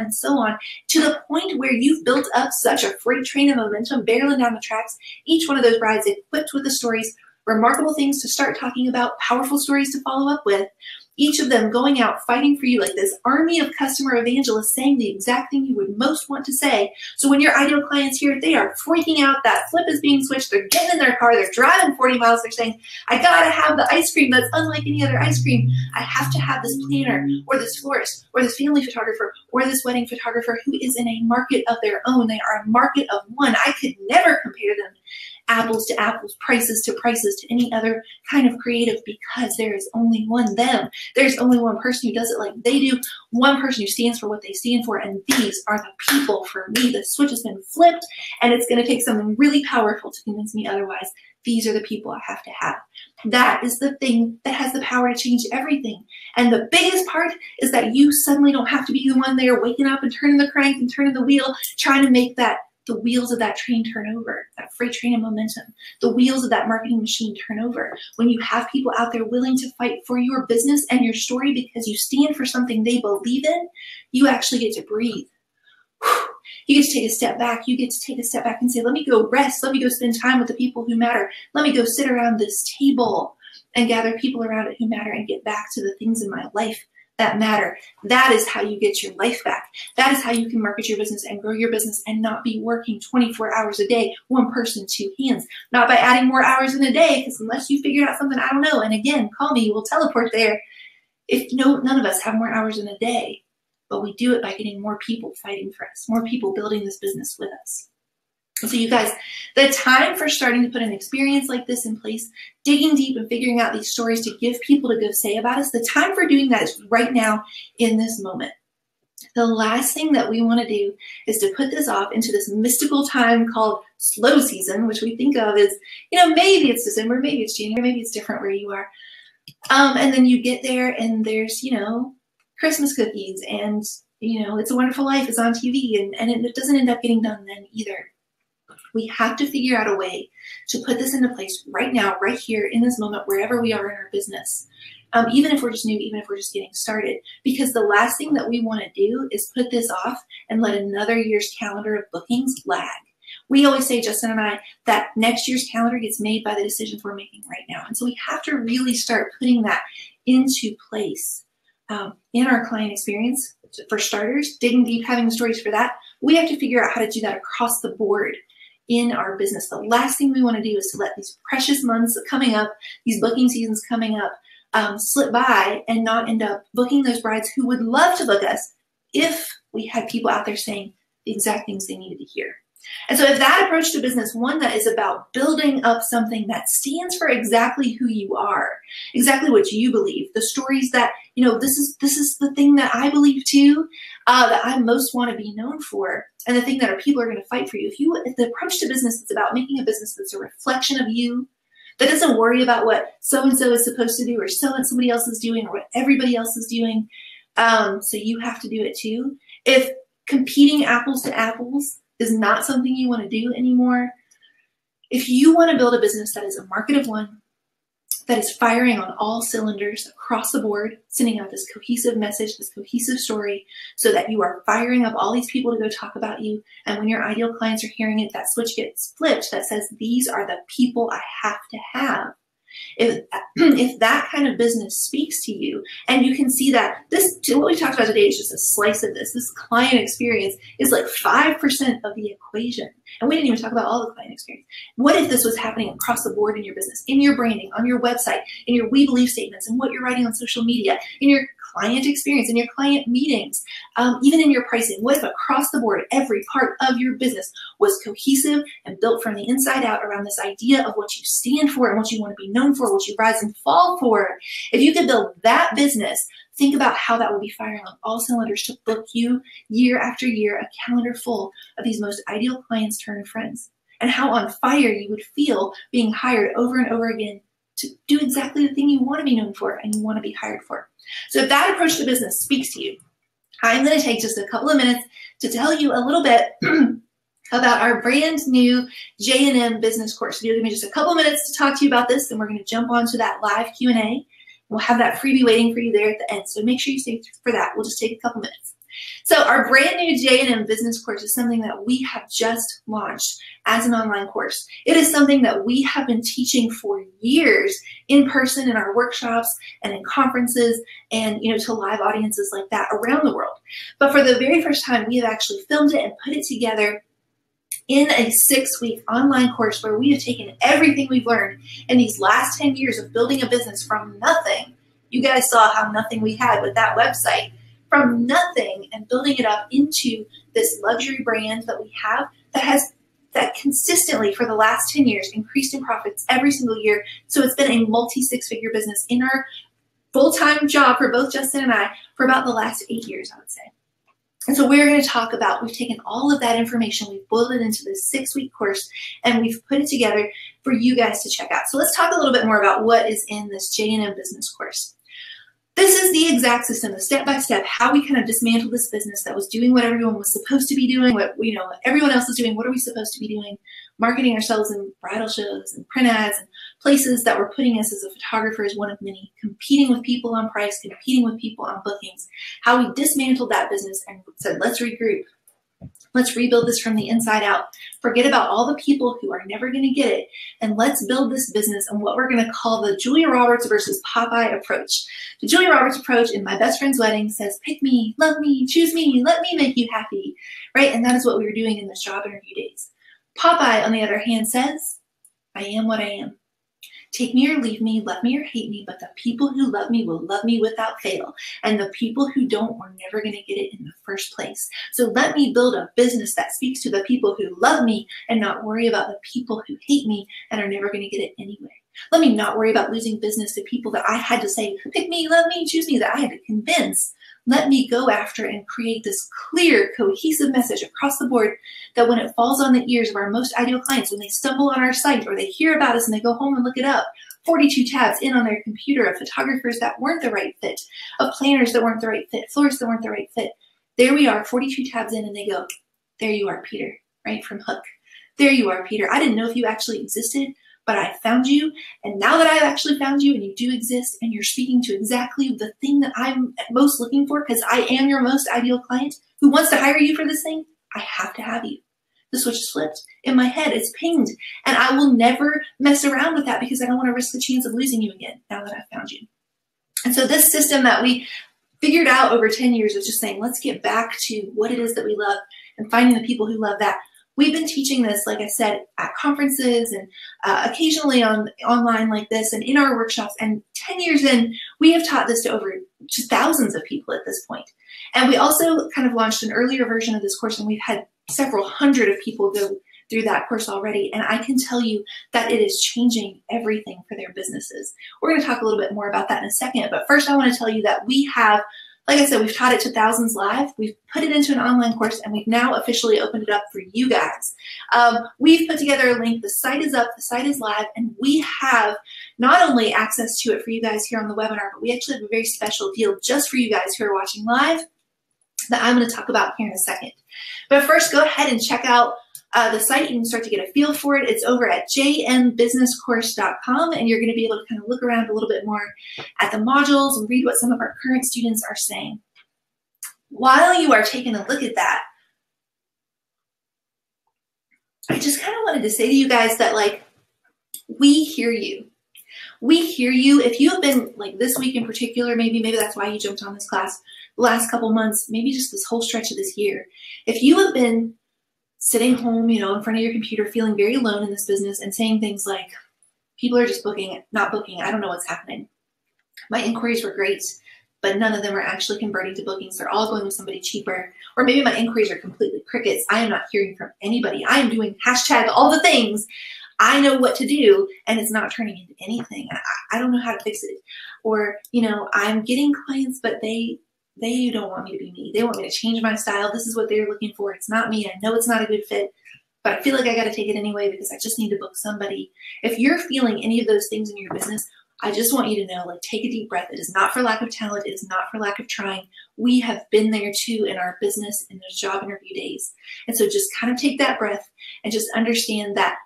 to the point where you've built up such a freight train of momentum barreling down the tracks, each one of those brides equipped with the stories, remarkable things to start talking about, powerful stories to follow up with, each of them going out fighting for you like this army of customer evangelists saying the exact thing you would most want to say. So when your ideal clients hear it, they are freaking out. That flip is being switched. They're getting in their car. They're driving 40 miles. They're saying, I gotta have the ice cream that's unlike any other ice cream. I have to have this planner or this florist or this family photographer or this wedding photographer who is in a market of their own. They are a market of one. I could never compare them. apples to apples, prices to any other kind of creative, because there is only one them. There's only one person who does it like they do, one person who stands for what they stand for, and these are the people for me. The switch has been flipped, and it's going to take something really powerful to convince me otherwise. These are the people I have to have. That is the thing that has the power to change everything. And the biggest part is that you suddenly don't have to be the one there waking up and turning the crank and turning the wheel, trying to make the wheels of that train turn over, that freight train of momentum, the wheels of that marketing machine turn over. When you have people out there willing to fight for your business and your story because you stand for something they believe in, you actually get to breathe. You get to take a step back. You get to take a step back and say, let me go rest. Let me go spend time with the people who matter. Let me go sit around this table and gather people around it who matter and get back to the things in my life that matter. That is how you get your life back. That is how you can market your business and grow your business and not be working 24 hours a day, one person, two hands. Not by adding more hours in a day, because unless you figured out something I don't know, and again, call me, we'll teleport there. None of us have more hours in a day, but we do it by getting more people fighting for us, more people building this business with us. So you guys, the time for starting to put an experience like this in place, digging deep and figuring out these stories to give people to go say about us, the time for doing that is right now in this moment. The last thing that we want to do is to put this off into this mystical time called slow season, which we think of as, maybe it's December, maybe it's January, maybe it's different where you are. And then you get there and there's, Christmas cookies and, It's a Wonderful Life is on TV and it doesn't end up getting done then either. We have to figure out a way to put this into place right now, right here in this moment, wherever we are in our business. Even if we're just new, even if we're just getting started, because the last thing that we want to do is put this off and let another year's calendar of bookings lag. We always say, Justin and I, that next year's calendar gets made by the decisions we're making right now. And so we have to really start putting that into place in our client experience. For starters, digging deep, having the stories for that, we have to figure out how to do that across the board in our business. The last thing we want to do is to let these precious months coming up, these booking seasons coming up, slip by and not end up booking those brides who would love to book us if we had people out there saying the exact things they needed to hear. And so if that approach to business, one that is about building up something that stands for exactly who you are, exactly what you believe, the stories that, this is the thing that I believe too, that I most want to be known for, and the thing that our people are going to fight for you. If the approach to business is about making a business that's a reflection of you, that doesn't worry about what so-and-so is supposed to do or somebody else is doing or what everybody else is doing, so you have to do it too. If competing apples to apples is not something you want to do anymore, if you want to build a business that is a market of one, that is firing on all cylinders across the board, sending out this cohesive message, this cohesive story, so that you are firing up all these people to go talk about you, and when your ideal clients are hearing it, that switch gets flipped that says, these are the people I have to have. If that kind of business speaks to you, and you can see that what we talked about today is just a slice of this client experience is like 5% of the equation. And we didn't even talk about all the client experience. What if this was happening across the board in your business, in your branding, on your website, in your we believe statements, and what you're writing on social media, in your client experience, in your client meetings, even in your pricing? What if across the board, every part of your business was cohesive and built from the inside out around this idea of what you stand for and what you want to be known for, what you rise and fall for? If you could build that business, think about how that would be firing on all cylinders to book you year after year, a calendar full of these most ideal clients turned friends, and how on fire you would feel being hired over and over again to do exactly the thing you want to be known for and you want to be hired for. So if that approach to business speaks to you, I'm going to take just a couple of minutes to tell you a little bit about our brand new J&M business course. You'll give me just a couple minutes to talk to you about this, and we're going to jump onto that live Q&A. We'll have that freebie waiting for you there at the end, so make sure you stay for that. We'll just take a couple minutes. So our brand new J&M business course is something that we have just launched as an online course. It is something that we have been teaching for years in person in our workshops and in conferences and to live audiences like that around the world. But for the very first time, we have actually filmed it and put it together in a 6-week online course where we have taken everything we've learned in these last 10 years of building a business from nothing. You guys saw how nothing we had with that website. From nothing and building it up into this luxury brand that we have that has that consistently for the last 10 years increased in profits every single year. So it's been a multi-six-figure business in our full-time job for both Justin and I for about the last 8 years, I would say. And so we're going to talk about, we've taken all of that information, we've boiled it into this 6-week course, and we've put it together for you guys to check out. So let's talk a little bit more about what is in this J&M business course. This is the exact system, the step-by-step, how we kind of dismantle this business that was doing what everyone was supposed to be doing, what everyone else is doing. What are we supposed to be doing? Marketing ourselves in bridal shows and print ads and places that were putting us as a photographer as one of many, competing with people on price, competing with people on bookings. How we dismantled that business and said, let's regroup. Let's rebuild this from the inside out. Forget about all the people who are never going to get it, and let's build this business on what we're going to call the Julia Roberts versus Popeye approach. The Julia Roberts approach in My Best Friend's Wedding says, pick me, love me, choose me, let me make you happy, right? And that is what we were doing in the job interview days. Popeye, on the other hand, says, I am what I am. Take me or leave me, love me or hate me, but the people who love me will love me without fail. And the people who don't are never going to get it in the first place. So let me build a business that speaks to the people who love me and not worry about the people who hate me and are never going to get it anyway. Let me not worry about losing business to people that I had to say, pick me, love me, choose me, that I had to convince. Let me go after and create this clear, cohesive message across the board that when it falls on the ears of our most ideal clients, when they stumble on our site or they hear about us and they go home and look it up, 42 tabs in on their computer of photographers that weren't the right fit, of planners that weren't the right fit, florists that weren't the right fit. There we are, 42 tabs in, and they go, there you are, Peter, right from Hook. There you are, Peter. I didn't know if you actually existed, but I found you, and now that I've actually found you and you do exist and you're speaking to exactly the thing that I'm most looking for, because I am your most ideal client who wants to hire you for this thing, I have to have you. The switch is flipped in my head. It's pinged, and I will never mess around with that because I don't want to risk the chance of losing you again now that I've found you. And so this system that we figured out over 10 years of just saying, let's get back to what it is that we love and finding the people who love that. We've been teaching this, like I said, at conferences and occasionally online like this and in our workshops. And 10 years in, we have taught this to over just thousands of people at this point. And we also kind of launched an earlier version of this course, and we've had several hundred of people go through that course already. And I can tell you that it is changing everything for their businesses. We're going to talk a little bit more about that in a second. But first, I want to tell you that we have, like I said, we've taught it to thousands live. We've put it into an online course, and we've now officially opened it up for you guys. We've put together a link. The site is up, the site is live, and we have not only access to it for you guys here on the webinar, but we actually have a very special deal just for you guys who are watching live that I'm going to talk about here in a second. But first, go ahead and check out the site. You can start to get a feel for it. It's over at jmbusinesscourse.com, and you're going to be able to kind of look around a little bit more at the modules and read what some of our current students are saying. While you are taking a look at that, I just kind of wanted to say to you guys that, like, we hear you. We hear you. If you have been, like this week in particular, maybe that's why you jumped on this class the last couple months, maybe just this whole stretch of this year. If you have been sitting home, in front of your computer, feeling very alone in this business and saying things like, people are just booking, not booking, I don't know what's happening. My inquiries were great, but none of them are actually converting to bookings. They're all going with somebody cheaper. Or maybe my inquiries are completely crickets. I am not hearing from anybody. I am doing hashtag all the things. I know what to do, and it's not turning into anything. I don't know how to fix it. Or, I'm getting clients, but they don't want me to be me. They want me to change my style. This is what they're looking for. It's not me. I know it's not a good fit, but I feel like I got to take it anyway because I just need to book somebody. If you're feeling any of those things in your business, I just want you to know, like, take a deep breath. It is not for lack of talent. It is not for lack of trying. We have been there too in our business in those job interview days. And so just kind of take that breath and just understand that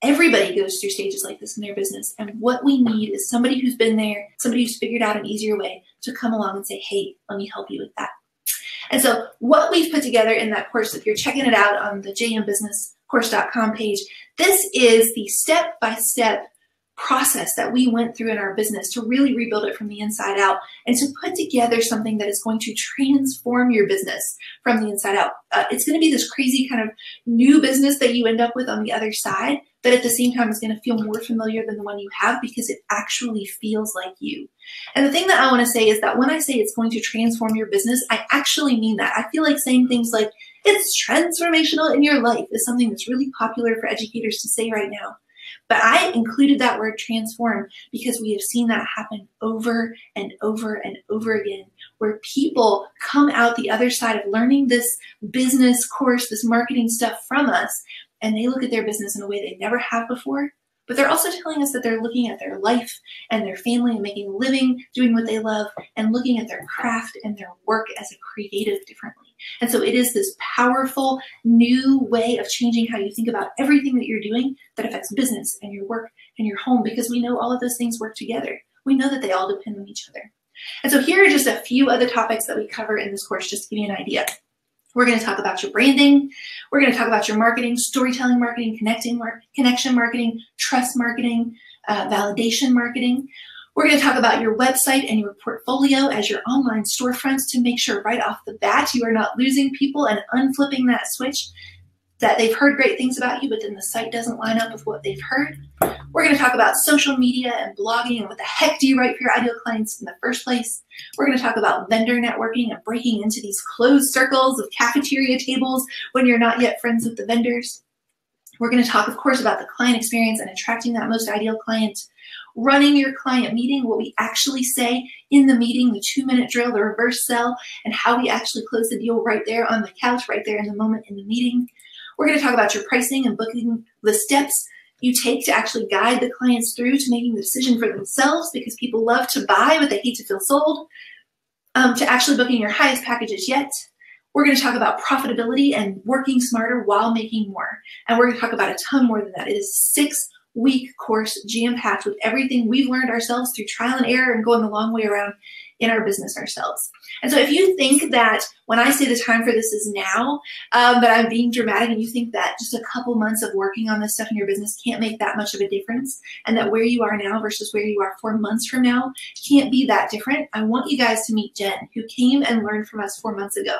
everybody goes through stages like this in their business. And what we need is somebody who's been there, somebody who's figured out an easier way to come along and say, hey, let me help you with that. And so what we've put together in that course, if you're checking it out on the jmbusinesscourse.com page, this is the step-by-step process that we went through in our business to really rebuild it from the inside out and to put together something that is going to transform your business from the inside out. It's going to be this crazy kind of new business that you end up with on the other side, but at the same time is going to feel more familiar than the one you have because it actually feels like you. And the thing that I want to say is that when I say it's going to transform your business, I actually mean that. I feel like saying things like it's transformational in your life is something that's really popular for educators to say right now. But I included that word transform because we have seen that happen over and over and over again, where people come out the other side of learning this business course, this marketing stuff from us, and they look at their business in a way they never have before. But they're also telling us that they're looking at their life and their family and making a living, doing what they love, and looking at their craft and their work as a creative differently. And so it is this powerful new way of changing how you think about everything that you're doing that affects business and your work and your home, because we know all of those things work together. We know that they all depend on each other. And so here are just a few other topics that we cover in this course, just to give you an idea. We're going to talk about your branding. We're going to talk about your marketing, storytelling marketing, connection marketing, trust marketing, validation marketing. We're going to talk about your website and your portfolio as your online storefronts to make sure right off the bat you are not losing people and unflipping that switch that they've heard great things about you, but then the site doesn't line up with what they've heard. We're going to talk about social media and blogging and what the heck do you write for your ideal clients in the first place. We're going to talk about vendor networking and breaking into these closed circles of cafeteria tables when you're not yet friends with the vendors. We're going to talk, of course, about the client experience and attracting that most ideal client, running your client meeting, what we actually say in the meeting, the 2-minute drill, the reverse sell, and how we actually close the deal right there on the couch, right there in the moment in the meeting. We're going to talk about your pricing and booking, the steps you take to actually guide the clients through to making the decision for themselves, because people love to buy, but they hate to feel sold, to actually booking your highest packages yet. We're going to talk about profitability and working smarter while making more. And we're going to talk about a ton more than that. It is a 6-week course jam-packed with everything we've learned ourselves through trial and error and going the long way around in our business ourselves. And so if you think that when I say the time for this is now, that I'm being dramatic, and you think that just a couple months of working on this stuff in your business can't make that much of a difference, and that where you are now versus where you are 4 months from now can't be that different, I want you guys to meet Jen, who came and learned from us 4 months ago.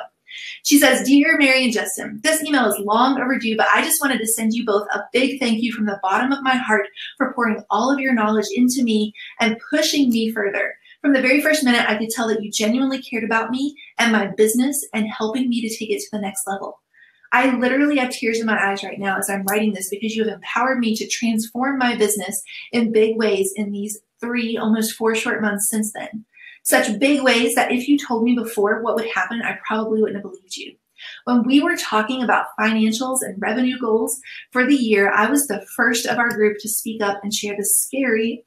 She says, "Dear Mary and Justin, this email is long overdue, but I just wanted to send you both a big thank you from the bottom of my heart for pouring all of your knowledge into me and pushing me further. From the very first minute, I could tell that you genuinely cared about me and my business and helping me to take it to the next level. I literally have tears in my eyes right now as I'm writing this because you have empowered me to transform my business in big ways in these 3, almost 4 short months since then. Such big ways that if you told me before what would happen, I probably wouldn't have believed you. When we were talking about financials and revenue goals for the year, I was the first of our group to speak up and share the scary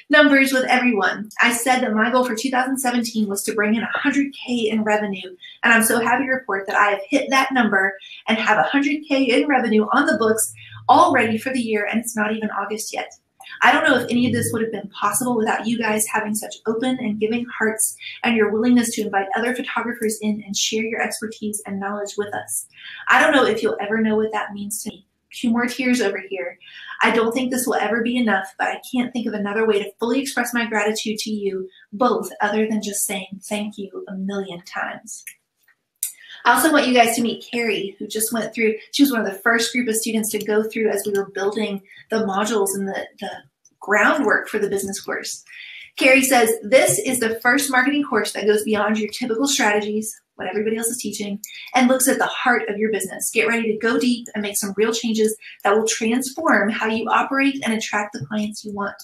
numbers with everyone. I said that my goal for 2017 was to bring in $100K in revenue, and I'm so happy to report that I have hit that number and have $100K in revenue on the books all ready for the year, and it's not even August yet. I don't know if any of this would have been possible without you guys having such open and giving hearts and your willingness to invite other photographers in and share your expertise and knowledge with us. I don't know if you'll ever know what that means to me. 2 more tears over here. I don't think this will ever be enough, but I can't think of another way to fully express my gratitude to you both other than just saying thank you a million times." I also want you guys to meet Carrie, who just went through, she was one of the first group of students to go through as we were building the modules and the groundwork for the business course. Carrie says, "This is the first marketing course that goes beyond your typical strategies, what everybody else is teaching, and looks at the heart of your business. Get ready to go deep and make some real changes that will transform how you operate and attract the clients you want.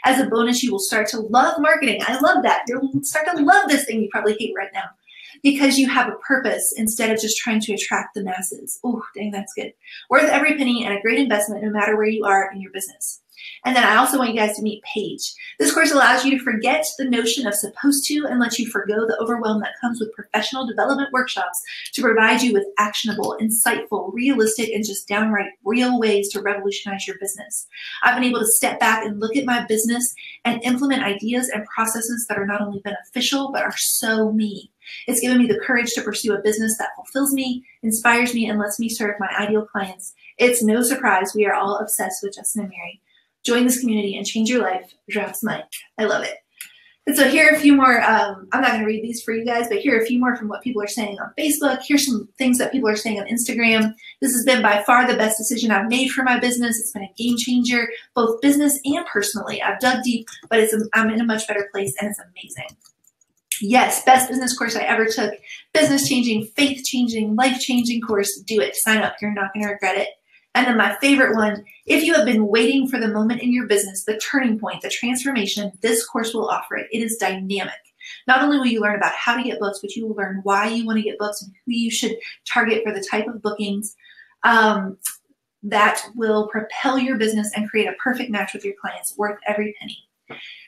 As a bonus, you will start to love marketing." I love that. You'll start to love this thing you probably hate right now, because you have a purpose instead of just trying to attract the masses. Ooh, dang, that's good. Worth every penny and a great investment no matter where you are in your business. And then I also want you guys to meet Paige. This course allows you to forget the notion of supposed to and lets you forgo the overwhelm that comes with professional development workshops to provide you with actionable, insightful, realistic, and just downright real ways to revolutionize your business. I've been able to step back and look at my business and implement ideas and processes that are not only beneficial, but are so me. It's given me the courage to pursue a business that fulfills me, inspires me, and lets me serve my ideal clients. It's no surprise we are all obsessed with Justin and Mary. Join this community and change your life. Drops Mike. I love it. And so here are a few more, I'm not going to read these for you guys, but here are a few more from what people are saying on Facebook. Here's some things that people are saying on Instagram. This has been by far the best decision I've made for my business. It's been a game changer, both business and personally. I've dug deep, but I'm in a much better place, and it's amazing. Yes, best business course I ever took. Business-changing, faith-changing, life-changing course. Do it. Sign up. You're not going to regret it. And then my favorite one, if you have been waiting for the moment in your business, the turning point, the transformation, this course will offer it. It is dynamic. Not only will you learn about how to get books, but you will learn why you want to get books and who you should target for the type of bookings that will propel your business and create a perfect match with your clients, worth every penny.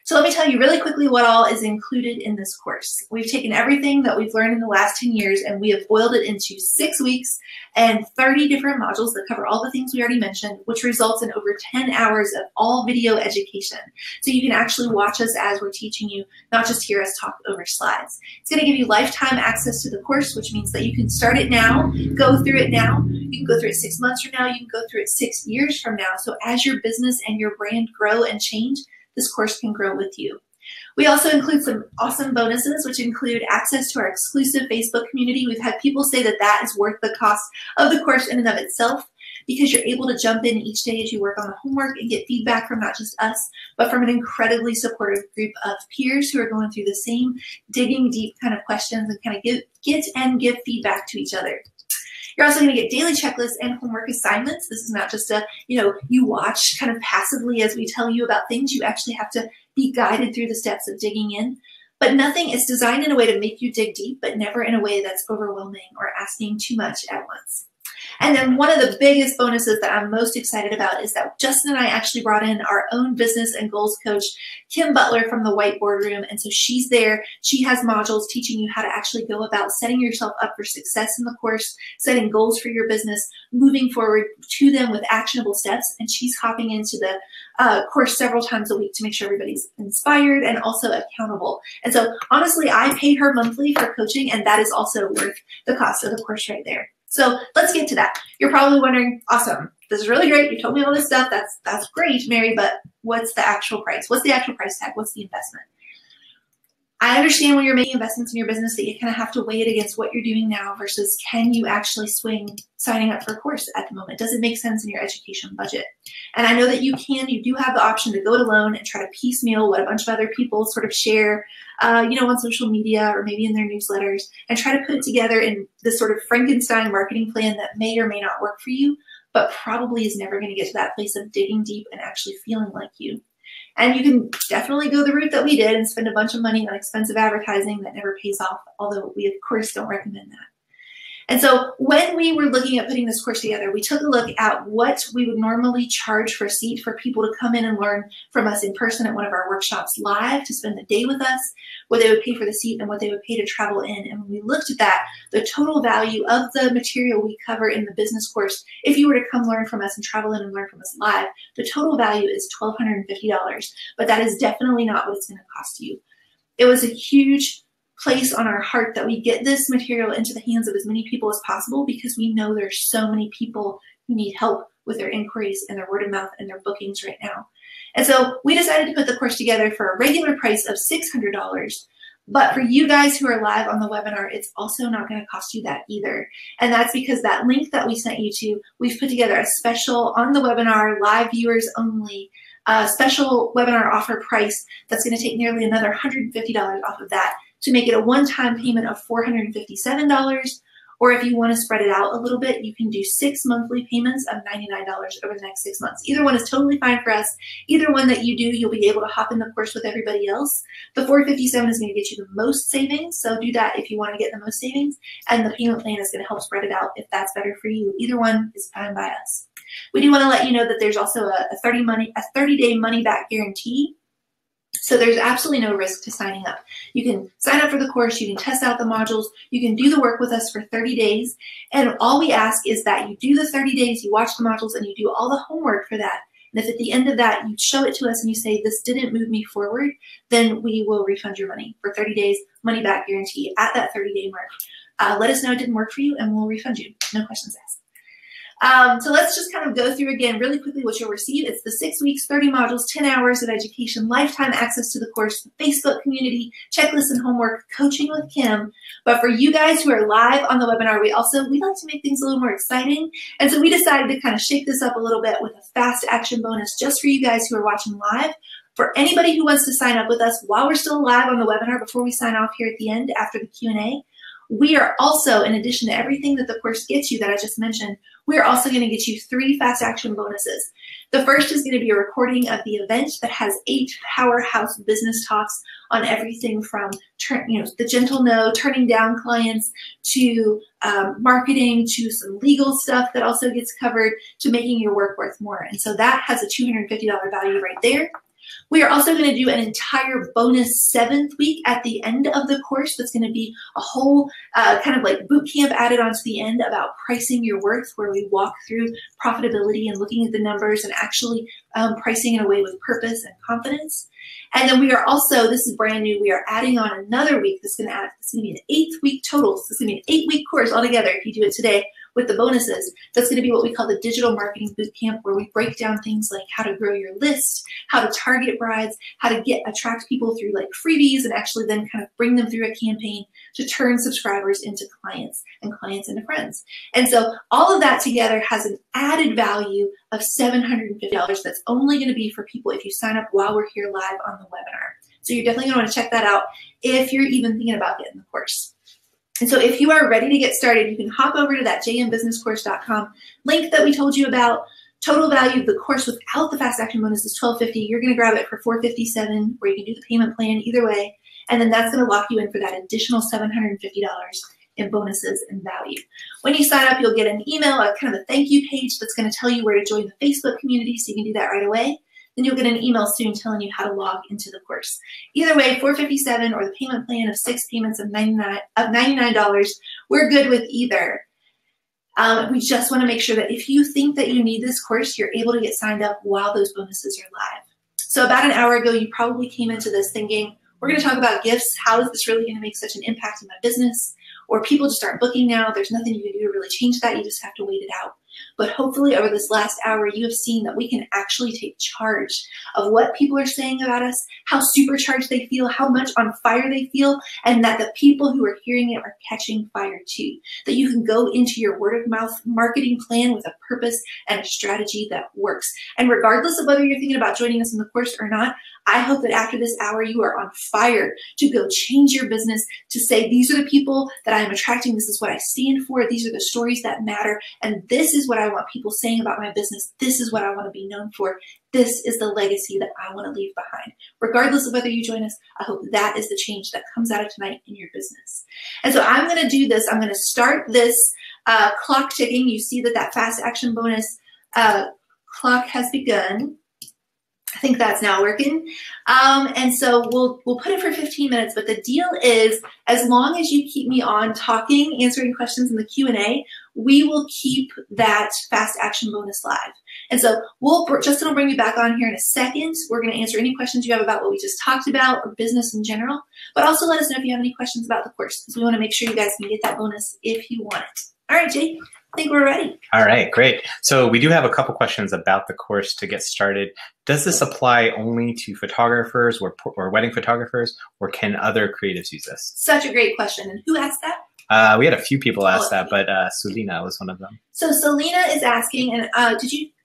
So let me tell you really quickly what all is included in this course. We've taken everything that we've learned in the last 10 years and we have boiled it into 6 weeks and 30 different modules that cover all the things we already mentioned, which results in over 10 hours of all video education. So you can actually watch us as we're teaching you, not just hear us talk over slides. It's going to give you lifetime access to the course, which means that you can start it now, go through it now. You can go through it 6 months from now. You can go through it 6 years from now. So as your business and your brand grow and change, this course can grow with you. We also include some awesome bonuses, which include access to our exclusive Facebook community. We've had people say that that is worth the cost of the course in and of itself, because you're able to jump in each day as you work on the homework and get feedback from not just us, but from an incredibly supportive group of peers who are going through the same digging deep kind of questions and kind of give feedback to each other. You're also going to get daily checklists and homework assignments. This is not just a, you watch kind of passively as we tell you about things. You actually have to be guided through the steps of digging in. But nothing is designed in a way to make you dig deep, but never in a way that's overwhelming or asking too much at once. And then one of the biggest bonuses that I'm most excited about is that Justin and I actually brought in our own business and goals coach, Kim Butler from the Whiteboard Room. And so she's there. She has modules teaching you how to actually go about setting yourself up for success in the course, setting goals for your business, moving forward to them with actionable steps. And she's hopping into the course several times a week to make sure everybody's inspired and also accountable. And so honestly, I pay her monthly for coaching, and that is also worth the cost of the course right there. So let's get to that. You're probably wondering, awesome, this is really great. You told me all this stuff. That's great, Mary, but what's the actual price? What's the actual price tag? What's the investment? I understand when you're making investments in your business that you kind of have to weigh it against what you're doing now versus can you actually swing signing up for a course at the moment? Does it make sense in your education budget? And I know that you do have the option to go it alone and try to piecemeal what a bunch of other people sort of share, on social media or maybe in their newsletters, and try to put it together in this sort of Frankenstein marketing plan that may or may not work for you, but probably is never going to get to that place of digging deep and actually feeling like you. And you can definitely go the route that we did and spend a bunch of money on expensive advertising that never pays off, although we, of course, don't recommend that. And so when we were looking at putting this course together, we took a look at what we would normally charge for a seat for people to come in and learn from us in person at one of our workshops live to spend the day with us, what they would pay for the seat and what they would pay to travel in. And when we looked at that, the total value of the material we cover in the business course, if you were to come learn from us and travel in and learn from us live, the total value is $1,250. But that is definitely not what it's going to cost you. It was a huge place on our heart that we get this material into the hands of as many people as possible, because we know there's so many people who need help with their inquiries and their word of mouth and their bookings right now. And so we decided to put the course together for a regular price of $600. But for you guys who are live on the webinar, it's also not going to cost you that either. And that's because that link that we sent you to, we've put together a special on the webinar, live viewers only, special webinar offer price that's going to take nearly another $150 off of that, to make it a one-time payment of $457, or if you want to spread it out a little bit, you can do 6 monthly payments of $99 over the next 6 months. Either one is totally fine for us. Either one that you do, you'll be able to hop in the course with everybody else. The $457 is going to get you the most savings, so do that if you want to get the most savings, and the payment plan is going to help spread it out if that's better for you. Either one is fine by us. We do want to let you know that there's also a 30-day money-back guarantee. So there's absolutely no risk to signing up. You can sign up for the course, you can test out the modules, you can do the work with us for 30 days, and all we ask is that you do the 30 days, you watch the modules, and you do all the homework for that. And if at the end of that you show it to us and you say, this didn't move me forward, then we will refund your money for 30 days, money back guarantee at that 30-day mark. Let us know it didn't work for you and we'll refund you. No questions asked. So let's just kind of go through again really quickly what you'll receive. It's the 6 weeks, 30 modules, 10 hours of education, lifetime access to the course, Facebook community, checklists and homework, coaching with Kim. But for you guys who are live on the webinar, we like to make things a little more exciting. And so we decided to kind of shake this up a little bit with a fast action bonus just for you guys who are watching live. For anybody who wants to sign up with us while we're still live on the webinar before we sign off here at the end after the Q&A, we are also, in addition to everything that the course gets you that I just mentioned, we're also going to get you 3 fast action bonuses. The first is going to be a recording of the event that has 8 powerhouse business talks on everything from the gentle no, turning down clients, to marketing, to some legal stuff that also gets covered, to making your work worth more. And so that has a $250 value right there. We are also going to do an entire bonus 7th week at the end of the course. That's going to be a whole kind of like boot camp added onto the end about pricing your worth, where we walk through profitability and looking at the numbers and actually pricing in a way with purpose and confidence. And then we are also, this is brand new, we are adding on another week that's going to be an 8th week total. So it's going to be an 8-week course altogether if you do it today with the bonuses. That's going to be what we call the digital marketing boot camp, where we break down things like how to grow your list, how to target brides, how to attract people through like freebies, and actually then kind of bring them through a campaign to turn subscribers into clients and clients into friends. And so all of that together has an added value of $750 that's only going to be for people if you sign up while we're here live on the webinar. So you're definitely going to want to check that out if you're even thinking about getting the course. And so if you are ready to get started, you can hop over to that jmbusinesscourse.com link that we told you about. Total value of the course without the fast action bonus is $1,250. You're going to grab it for $457, where you can do the payment plan either way. And then that's going to lock you in for that additional $750 in bonuses and value. When you sign up, you'll get an email, a kind of a thank you page that's going to tell you where to join the Facebook community, so you can do that right away. Then you'll get an email soon telling you how to log into the course. Either way, $457 or the payment plan of 6 payments of $99, we're good with either. We just want to make sure that if you think that you need this course, you're able to get signed up while those bonuses are live. So about an hour ago, you probably came into this thinking, we're going to talk about gifts. How is this really going to make such an impact in my business? Or people just aren't booking now. There's nothing you can do to really change that. You just have to wait it out. But hopefully over this last hour, you have seen that we can actually take charge of what people are saying about us, how supercharged they feel, how much on fire they feel, and that the people who are hearing it are catching fire too. That you can go into your word of mouth marketing plan with a purpose and a strategy that works. And regardless of whether you're thinking about joining us in the course or not, I hope that after this hour, you are on fire to go change your business, to say, these are the people that I am attracting. This is what I stand for. These are the stories that matter. And this is what I want people saying about my business. This is what I want to be known for. This is the legacy that I want to leave behind. Regardless of whether you join us, I hope that is the change that comes out of tonight in your business. And so I'm going to do this. I'm going to start this clock ticking. You see that fast action bonus clock has begun. I think that's now working. And so we'll put it for 15 minutes, but the deal is, as long as you keep me on talking, answering questions in the Q&A, we will keep that fast action bonus live. And so Justin will bring me back on here in a second. We're going to answer any questions you have about what we just talked about or business in general, but also let us know if you have any questions about the course, because we want to make sure you guys can get that bonus if you want it. All right, Jake. I think we're ready. All right, great. So we do have a couple questions about the course to get started. Does this apply only to photographers or wedding photographers, or can other creatives use this? Such a great question. And who asked that? We had a few people ask that, but Selena was one of them. So Selena is asking, and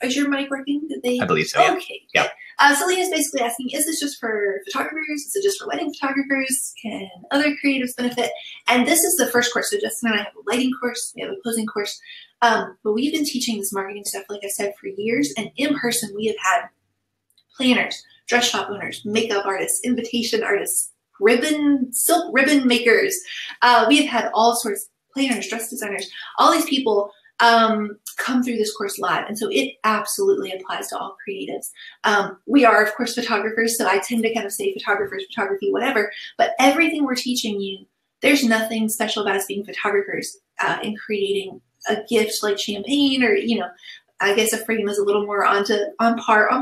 is your mic working? I believe so, yeah. Okay. Yeah. Selena's basically asking, is this just for photographers? Is it just for wedding photographers? Can other creatives benefit? And this is the first course. So Justin and I have a lighting course. We have a posing course. But we've been teaching this marketing stuff, like I said, for years. And in person, we have had planners, dress shop owners, makeup artists, invitation artists, silk ribbon makers. We have had all sorts of planners, dress designers, all these people come through this course live. And so it absolutely applies to all creatives. We are, of course, photographers, so I tend to kind of say photographers, photography, whatever, but everything we're teaching you, there's nothing special about us being photographers and creating a gift like champagne or, I guess a frame is a little more on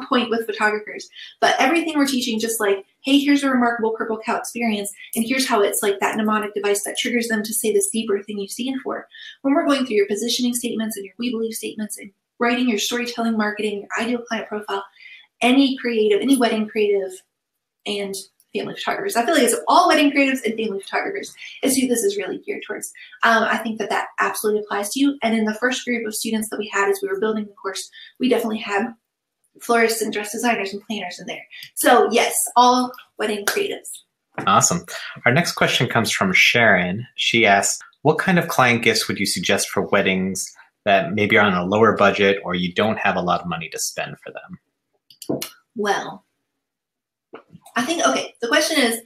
point with photographers. But everything we're teaching, just like, hey, here's a remarkable purple cow experience, and here's how it's like that mnemonic device that triggers them to say this deeper thing you stand for. When we're going through your positioning statements and your we believe statements and writing your storytelling, marketing, your ideal client profile, any creative, any wedding creative and family photographers. I feel like it's all wedding creatives and family photographers is who this is really geared towards. I think that that absolutely applies to you. And in the first group of students that we had as we were building the course, we definitely had florists and dress designers and planners in there. So yes, all wedding creatives. Awesome. Our next question comes from Sharon. She asks, what kind of client gifts would you suggest for weddings that maybe are on a lower budget or you don't have a lot of money to spend for them? Well, I think, okay, the question is,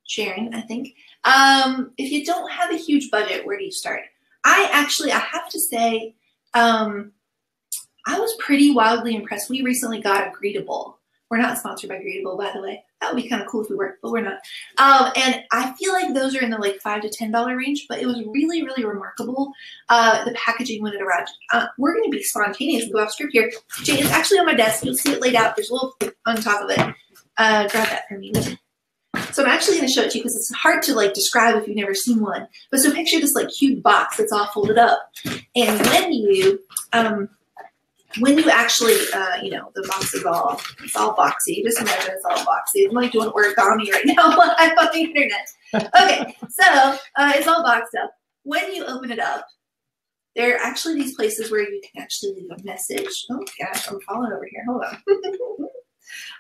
Sharon, I think, if you don't have a huge budget, where do you start? I have to say, I was pretty wildly impressed. We recently got a Greetable. We're not sponsored by Greetable, by the way. That would be kind of cool if we were, but we're not. And I feel like those are in the like $5 to $10 range, but it was really, really remarkable, the packaging when it arrived. We're going to be spontaneous and go off script here. Jay, it's actually on my desk. You'll see it laid out. There's a little on top of it. Grab that for me. So I'm actually going to show it to you because it's hard to like describe if you've never seen one. But so picture this like cute box that's all folded up. And when you actually, you know, the box is it's all boxy. Just imagine it's all boxy. I'm like doing origami right now live on the internet. Okay, so it's all boxed up. When you open it up, there are actually these places where you can actually leave a message. Oh gosh, I'm falling over here. Hold on.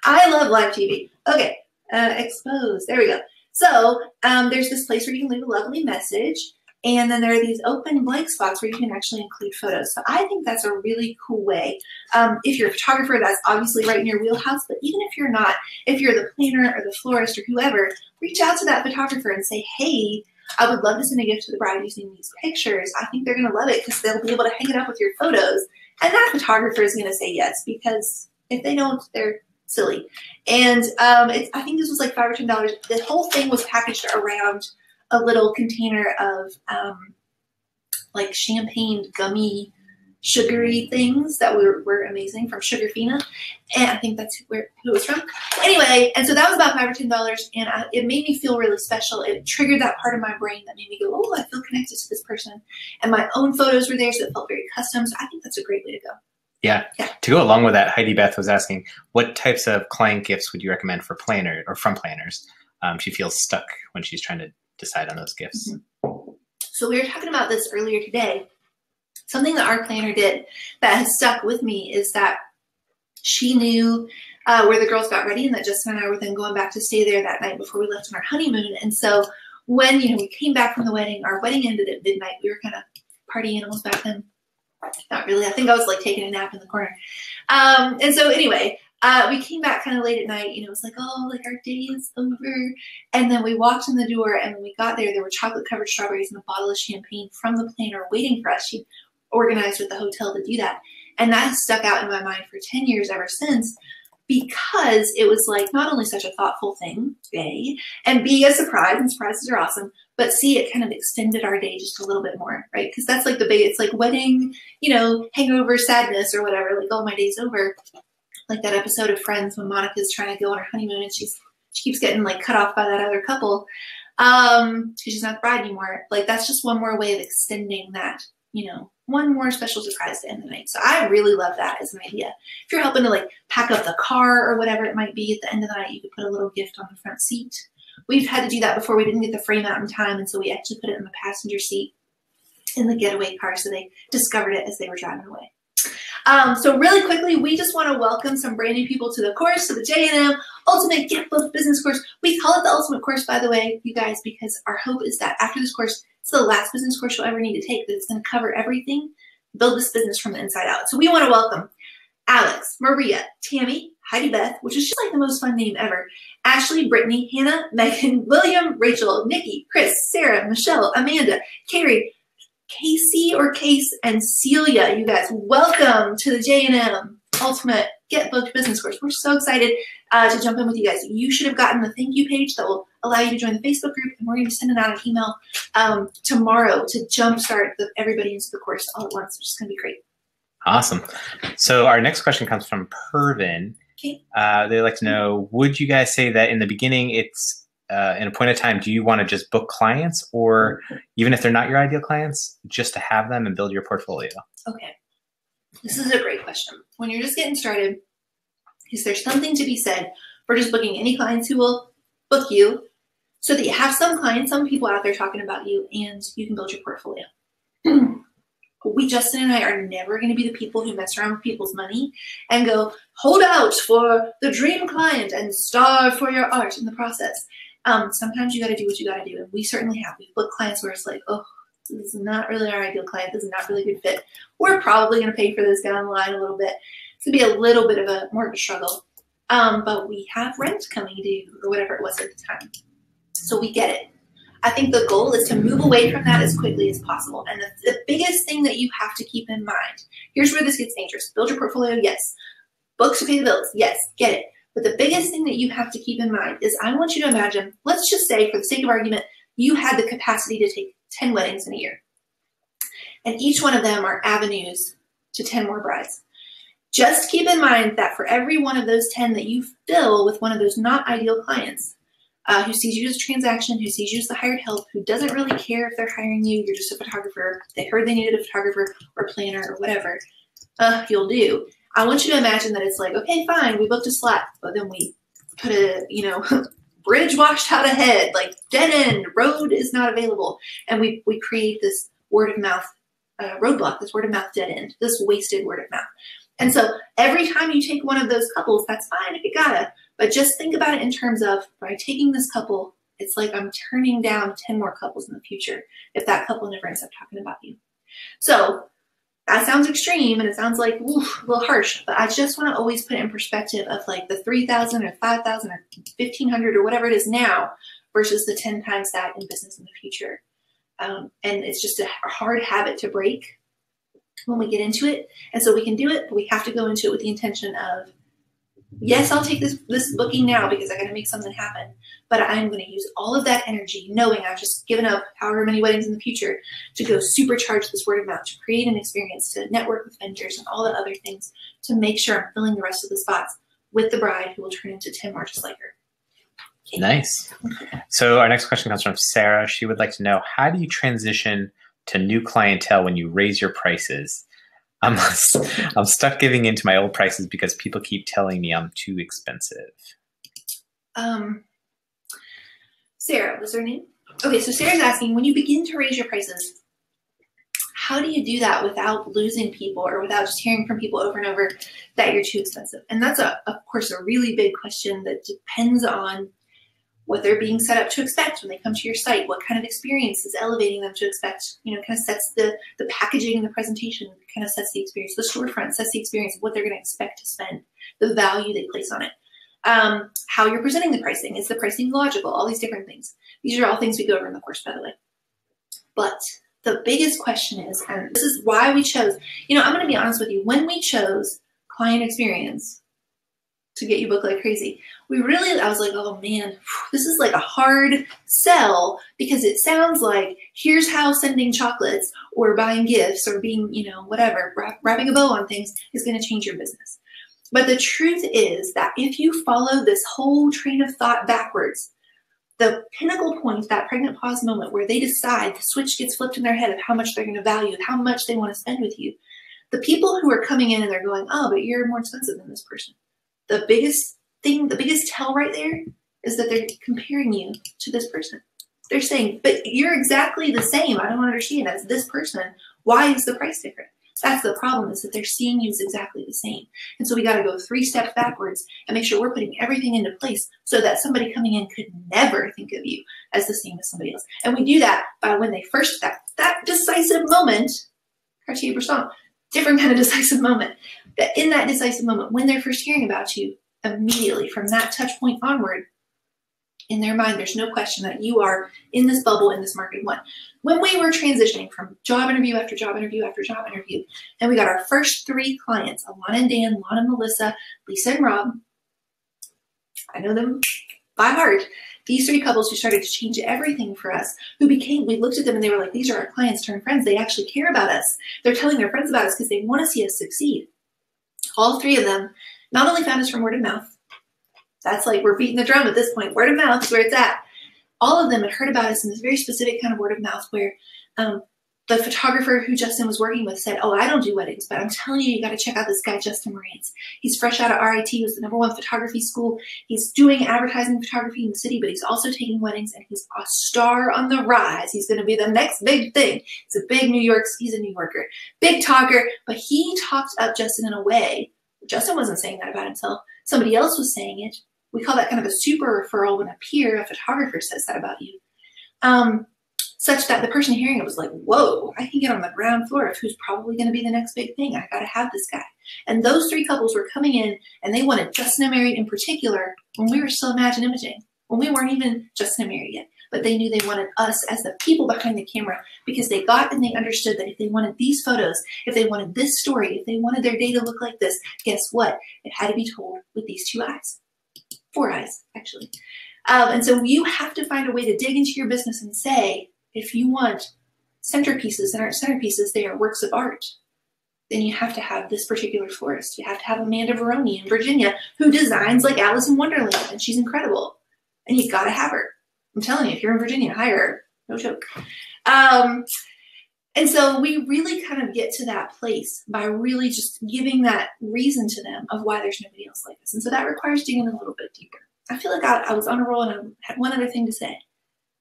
I love live TV. Okay, expose. There we go. So there's this place where you can leave a lovely message. And then there are these open blank spots where you can actually include photos. So I think that's a really cool way. If you're a photographer, that's obviously right in your wheelhouse. But even if you're not, if you're the planner or the florist or whoever, reach out to that photographer and say, hey, I would love to send a gift to the bride using these pictures. I think they're going to love it because they'll be able to hang it up with your photos. And that photographer is going to say yes, because if they don't, they're silly. And I think this was like $5 or $10. The whole thing was packaged around a little container of like champagne gummy sugary things that were amazing from Sugarfina, and I think that's who it was from. Anyway, and so that was about $5 or $10, and it made me feel really special. It triggered that part of my brain that made me go, oh, I feel connected to this person, and my own photos were there, so it felt very custom. So I think that's a great way to go. Yeah. To go along with that, Heidi Beth was asking, what types of client gifts would you recommend for planner or from planners? She feels stuck when she's trying to decide on those gifts. Mm-hmm. So we were talking about this earlier today. Something that our planner did that has stuck with me is that she knew where the girls got ready, and that Justin and I were then going back to stay there that night before we left on our honeymoon. And so when, you know, we came back from the wedding, our wedding ended at midnight. We were kind of party animals back then. Not really. I think I was like taking a nap in the corner. And so anyway, we came back kind of late at night, you know, it was like, oh, like our day is over. And then we walked in the door, and when we got there were chocolate covered strawberries and a bottle of champagne from the planner waiting for us. She organized with the hotel to do that. And that has stuck out in my mind for 10 years ever since, because it was like not only such a thoughtful thing, A, and B, a surprise, and surprises are awesome, but C, it kind of extended our day just a little bit more, right? Because that's like the big, it's like wedding, you know, hangover sadness or whatever, like, oh, my day's over. Like that episode of Friends when Monica's trying to go on her honeymoon and she keeps getting like cut off by that other couple. She's not the bride anymore. Like that's just one more way of extending that, you know, one more special surprise to end the night. So I really love that as an idea. If you're helping to like pack up the car or whatever it might be at the end of the night, you could put a little gift on the front seat. We've had to do that before. We didn't get the frame out in time, and so we actually put it in the passenger seat in the getaway car, so they discovered it as they were driving away. So really quickly, we just want to welcome some brand new people to the course, to the J&M Ultimate Get Booked Business Course. We call it the Ultimate Course, by the way, you guys, because our hope is that after this course, it's the last business course you'll ever need to take, that it's going to cover everything, build this business from the inside out. So we want to welcome Alex, Maria, Tammy, Heidi Beth, which is just like the most fun name ever, Ashley, Brittany, Hannah, Megan, William, Rachel, Nikki, Chris, Sarah, Michelle, Amanda, Carrie, Casey or Case, and Celia. You guys, welcome to the J&M Ultimate Get Booked Business Course. We're so excited to jump in with you guys. You should have gotten the thank you page that will allow you to join the Facebook group, and we're going to be sending out an email tomorrow to jumpstart everybody into the course all at once, which is going to be great. Awesome. So our next question comes from Pervin. Okay. They'd like to know, would you guys say that in the beginning it's in a point of time, do you want to just book clients, or even if they're not your ideal clients, just to have them and build your portfolio? Okay. This is a great question. When you're just getting started, is there something to be said for just booking any clients who will book you so that you have some clients, some people out there talking about you, and you can build your portfolio? Justin and I are never going to be the people who mess around with people's money and go, hold out for the dream client and starve for your art in the process. Sometimes you got to do what you got to do. And we certainly have. We've booked clients where it's like, oh, this is not really our ideal client. This is not really a good fit. We're probably going to pay for this down the line a little bit. It's going to be a little bit of more of a struggle. But we have rent coming due or whatever it was at the time. So we get it. I think the goal is to move away from that as quickly as possible. And the biggest thing that you have to keep in mind, here's where this gets dangerous. Build your portfolio, yes. Books to pay the bills, yes, get it. But the biggest thing that you have to keep in mind is I want you to imagine, let's just say for the sake of argument, you had the capacity to take 10 weddings in a year. And each one of them are avenues to 10 more brides. Just keep in mind that for every one of those 10 that you fill with one of those not ideal clients, who sees you as a transaction, who sees you as the hired help, who doesn't really care if they're hiring you, you're just a photographer, they heard they needed a photographer or planner or whatever, you'll do. I want you to imagine that it's like, okay, fine, we booked a slot, but then we put a, bridge washed out ahead, like dead end, road is not available. And we create this word of mouth roadblock, this word of mouth dead end, this wasted word of mouth. And so every time you take one of those couples, that's fine if you gotta, but just think about it in terms of, by taking this couple, it's like I'm turning down 10 more couples in the future if that couple never ends up talking about you. So that sounds extreme and it sounds like oof, a little harsh, but I just want to always put it in perspective of like the 3,000 or 5,000 or 1,500 or whatever it is now versus the 10 times that in business in the future. And it's just a hard habit to break when we get into it. And so we can do it, but we have to go into it with the intention of, yes, I'll take this booking now because I got to make something happen, but I'm going to use all of that energy knowing I've just given up however many weddings in the future to go supercharge this word of mouth, to create an experience, to network with vendors and all the other things to make sure I'm filling the rest of the spots with the bride who will turn into 10 more just like her. Okay. Nice. So our next question comes from Sarah. She would like to know, how do you transition to new clientele when you raise your prices? I'm stuck giving in to my old prices because people keep telling me I'm too expensive. Sarah, was her name? Okay, so Sarah's asking, when you begin to raise your prices, how do you do that without losing people or without just hearing from people over and over that you're too expensive? And that's, of course, a really big question that depends on what they're being set up to expect when they come to your site, what kind of experience is elevating them to expect, kind of sets the packaging and the presentation, kind of sets the experience, the storefront sets the experience of what they're going to expect to spend, the value they place on it, how you're presenting the pricing, is the pricing logical, all these different things. These are all things we go over in the course, by the way. But the biggest question is, and this is why we chose, I'm going to be honest with you, when we chose client experience to get you booked like crazy, I was like, oh man, this is like a hard sell because it sounds like here's how sending chocolates or buying gifts or being, whatever, wrapping a bow on things is going to change your business. But the truth is that if you follow this whole train of thought backwards, the pinnacle point, that pregnant pause moment where they decide, the switch gets flipped in their head of how much they're going to value, how much they want to spend with you, the people who are coming in and they're going, oh, but you're more expensive than this person. The biggest tell right there is that they're comparing you to this person. They're saying, but you're exactly the same. I don't understand. As this person, why is the price different? That's the problem, is that they're seeing you as exactly the same. And so we got to go 3 steps backwards and make sure we're putting everything into place so that somebody coming in could never think of you as the same as somebody else. And we do that by when they first, that decisive moment, Cartier-Bresson, different kind of decisive moment, that in that decisive moment, when they're first hearing about you, immediately from that touch point onward, in their mind, there's no question that you are in this bubble, in this market one. When we were transitioning from job interview after job interview after job interview, and we got our first 3 clients, Alana and Dan, Lana and Melissa, Lisa and Rob, I know them by heart, These three couples who started to change everything for us, we looked at them and they were like, these are our clients turned friends. They actually care about us. They're telling their friends about us because they want to see us succeed. All three of them not only found us from word of mouth. That's like, we're beating the drum at this point. Word of mouth is where it's at. All of them had heard about us in this very specific kind of word of mouth where the photographer who Justin was working with said, oh, I don't do weddings, but I'm telling you, you got to check out this guy, Justin Morantz. He's fresh out of RIT, was the #1 photography school. He's doing advertising photography in the city, but he's also taking weddings, and he's a star on the rise. He's going to be the next big thing. He's a New Yorker, big talker, but he talked up Justin in a way. Justin wasn't saying that about himself. Somebody else was saying it. We call that kind of a super referral when a peer, a photographer, says that about you. Such that the person hearing it was like, whoa, I can get on the ground floor of who's probably going to be the next big thing. I got to have this guy. And those three couples were coming in and they wanted Justin and Mary in particular when we were still Imagine Imaging, when we weren't even Justin and Mary yet. But they knew they wanted us as the people behind the camera because they got and they understood that if they wanted these photos, if they wanted this story, if they wanted their day to look like this, guess what? It had to be told with these 2 eyes. 4 eyes, actually. And so you have to find a way to dig into your business and say, if you want centerpieces that aren't centerpieces, they are works of art, then you have to have this particular florist. You have to have Amanda Veroni in Virginia who designs like Alice in Wonderland, and she's incredible. And you've got to have her. I'm telling you, if you're in Virginia, hire her. No joke. And so we really kind of get to that place by really just giving that reason to them of why there's nobody else like us. And so that requires digging a little bit deeper. I feel like I was on a roll and I had one other thing to say.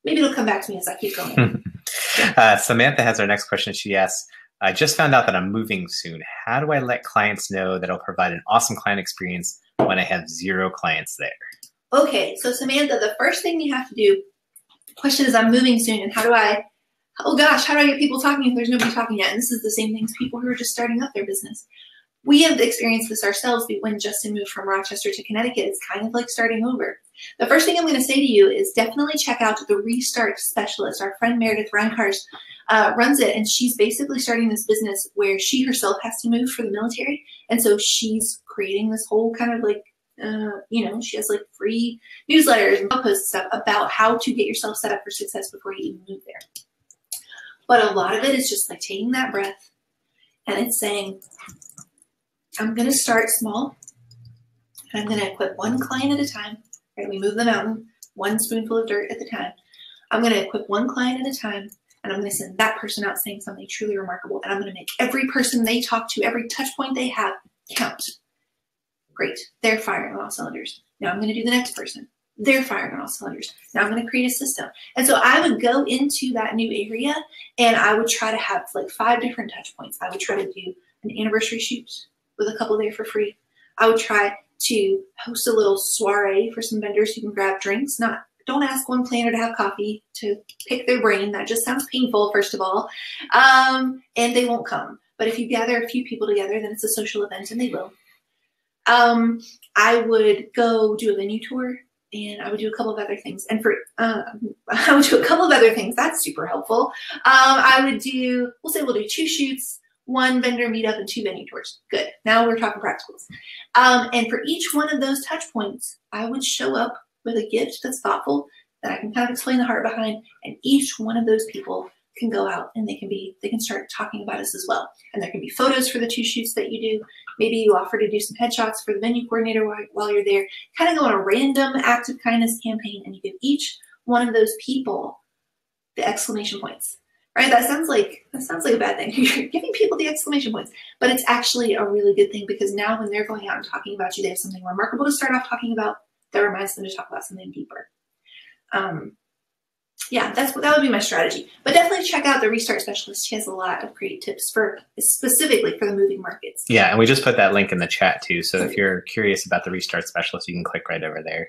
Maybe it'll come back to me as I keep going. Samantha has our next question. She asks, I just found out that I'm moving soon. How do I let clients know that I'll provide an awesome client experience when I have 0 clients there? Okay, so Samantha, the first thing you have to do, the question is, I'm moving soon, and how do I get people talking if there's nobody talking yet? And this is the same thing as people who are just starting up their business. We have experienced this ourselves when Justin moved from Rochester to Connecticut. It's kind of like starting over. The first thing I'm going to say to you is definitely check out the Restart Specialist. Our friend Meredith Reinkars runs it, and she's basically starting this business where she herself has to move for the military. And so she's creating this whole kind of like, she has like free newsletters and blog posts and stuff about how to get yourself set up for success before you even move there. But a lot of it is just like taking that breath and it's saying, I'm going to start small, and I'm going to equip one client at a time. Right? We move the mountain, one spoonful of dirt at the time. I'm going to equip one client at a time, and I'm going to send that person out saying something truly remarkable, and I'm going to make every person they talk to, every touch point they have, count. Great. They're firing on all cylinders. Now I'm going to do the next person. They're firing on all cylinders. Now I'm going to create a system. And so I would go into that new area, and I would try to have like 5 different touch points. I would try to do an anniversary shoot with a couple there for free. I would try to host a little soiree for some vendors who can grab drinks. Don't ask one planner to have coffee to pick their brain. That just sounds painful, first of all. And they won't come. But if you gather a few people together, then it's a social event, and they will. I would go do a venue tour, and I would do a couple of other things. And I would do a couple of other things. That's super helpful. We'll do 2 shoots, 1 vendor meetup, and 2 venue tours. Good. Now we're talking practicals. And for each one of those touch points, I would show up with a gift that's thoughtful, that I can kind of explain the heart behind, and each one of those people can go out and they can start talking about us as well. And there can be photos for the 2 shoots that you do. Maybe you offer to do some headshots for the venue coordinator while you're there. Kind of go on a random act of kindness campaign, and you give each one of those people the exclamation points. Right? That sounds like a bad thing. You're giving people the exclamation points, but it's actually a really good thing, because now when they're going out and talking about you, they have something remarkable to start off talking about that reminds them to talk about something deeper. Yeah, that would be my strategy. But definitely check out the Restart Specialist. She has a lot of great tips specifically for the moving markets. Yeah, and we just put that link in the chat too. So if you're curious about the Restart Specialist, you can click right over there.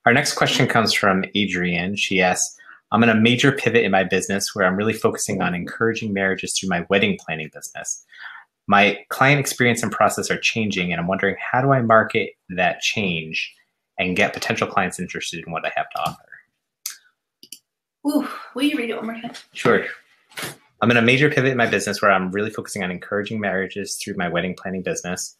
Our next question comes from Adrienne. She asks, I'm in a major pivot in my business where I'm really focusing on encouraging marriages through my wedding planning business. My client experience and process are changing, and I'm wondering, how do I market that change and get potential clients interested in what I have to offer? Ooh, will you read it one more time? Sure. I'm in a major pivot in my business where I'm really focusing on encouraging marriages through my wedding planning business.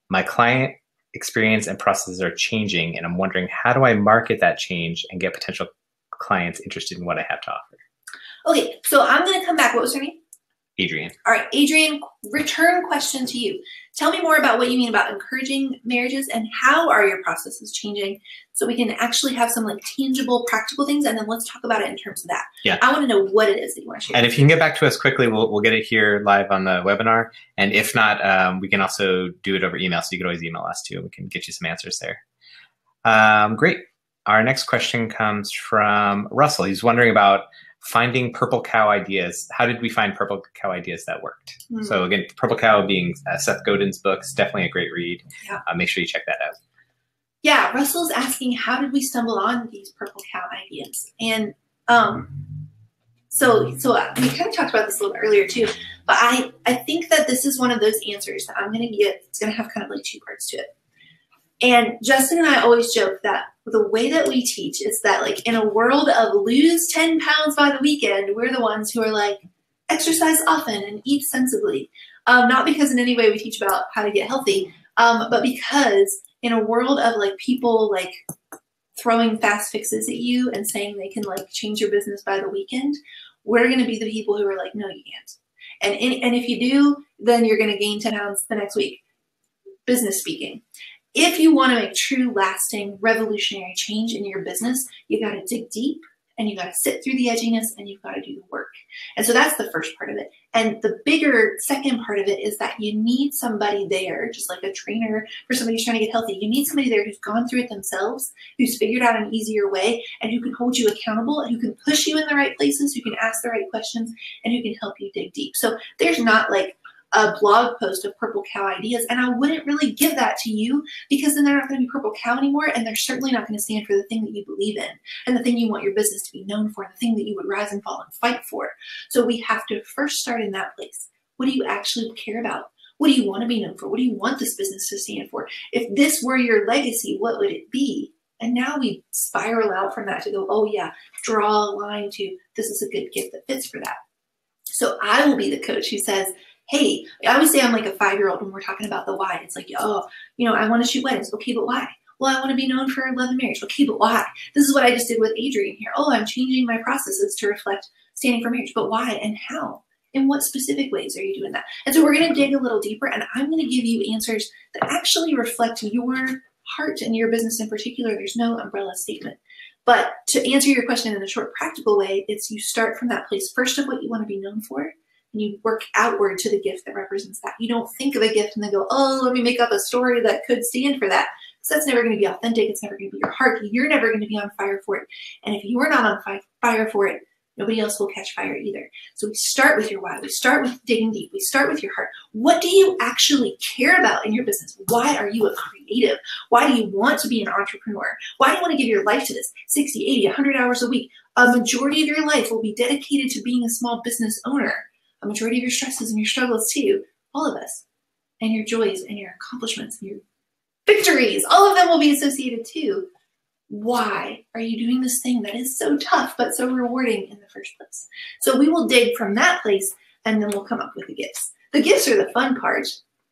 My client experience and processes are changing, and I'm wondering, how do I market that change and get potential clients interested in what I have to offer? Okay, so I'm going to come back. What was her name? Adrian. All right, Adrian, return question to you. Tell me more about what you mean about encouraging marriages and how are your processes changing so we can actually have some like tangible, practical things, and then let's talk about it in terms of that. Yeah. I want to know what it is that you want to share. And if you can get back to us quickly, we'll get it here live on the webinar. And if not, we can also do it over email. So you can always email us too. We can get you some answers there. Great. Our next question comes from Russell. He's wondering about finding Purple Cow ideas. How did we find Purple Cow ideas that worked? So again, Purple Cow being Seth Godin's books, definitely a great read. Yeah. Make sure you check that out. Yeah, Russell's asking, how did we stumble on these Purple Cow ideas? And so we kind of talked about this a little bit earlier too, but I think that this is one of those answers that I'm going to give. It's going to have kind of like two parts to it. And Justin and I always joke that the way that we teach is that like in a world of lose 10 pounds by the weekend, we're the ones who are like exercise often and eat sensibly. Not because in any way we teach about how to get healthy, but because in a world of like people like throwing fast fixes at you and saying they can like change your business by the weekend, we're going to be the people who are like, no, you can't. And if you do, then you're going to gain 10 pounds the next week, business speaking. If you want to make true, lasting, revolutionary change in your business, you got to dig deep and you got to sit through the edginess and you've got to do the work. And so that's the first part of it. And the bigger second part of it is that you need somebody there, just like a trainer for somebody who's trying to get healthy. You need somebody there who's gone through it themselves, who's figured out an easier way, and who can hold you accountable, and who can push you in the right places, who can ask the right questions, and who can help you dig deep. So there's not like a blog post of Purple Cow ideas, and I wouldn't really give that to you because then they're not going to be Purple Cow anymore, and they're certainly not going to stand for the thing that you believe in and the thing you want your business to be known for, the thing that you would rise and fall and fight for. So we have to first start in that place. What do you actually care about? What do you want to be known for? What do you want this business to stand for? If this were your legacy, what would it be? And now we spiral out from that to go, oh yeah, draw a line to this is a good gift that fits for that. So I will be the coach who says, hey, I always say I'm like a 5-year-old when we're talking about the why. It's like, oh, you know, I want to shoot weddings. Okay, but why? Well, I want to be known for love and marriage. Okay, but why? This is what I just did with Adrian here. Oh, I'm changing my processes to reflect standing for marriage. But why and how? In what specific ways are you doing that? And so we're going to dig a little deeper, and I'm going to give you answers that actually reflect your heart and your business in particular. There's no umbrella statement. But to answer your question in a short, practical way, it's you start from that place first of what you want to be known for, and you work outward to the gift that represents that. You don't think of a gift and then go, oh, let me make up a story that could stand for that. So that's never going to be authentic. It's never going to be your heart. You're never going to be on fire for it. And if you're not on fire for it, nobody else will catch fire either. So we start with your why. We start with digging deep. We start with your heart. What do you actually care about in your business? Why are you a creative? Why do you want to be an entrepreneur? Why do you want to give your life to this? 60, 80, 100 hours a week. A majority of your life will be dedicated to being a small business owner. A majority of your stresses and your struggles too, all of us, and your joys and your accomplishments and your victories, all of them will be associated too. Why are you doing this thing that is so tough but so rewarding in the first place? So we will dig from that place, and then we'll come up with the gifts. The gifts are the fun part,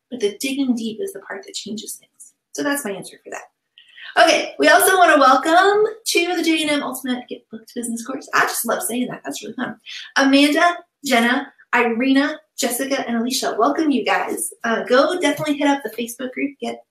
but the digging deep is the part that changes things. So that's my answer for that. Okay, we also want to welcome to the J&M Ultimate Get Booked Business Course. I just love saying that. That's really fun. Amanda, Jenna, Irina, Jessica, and Alicia. Welcome, you guys. Go definitely hit up the Facebook group. Get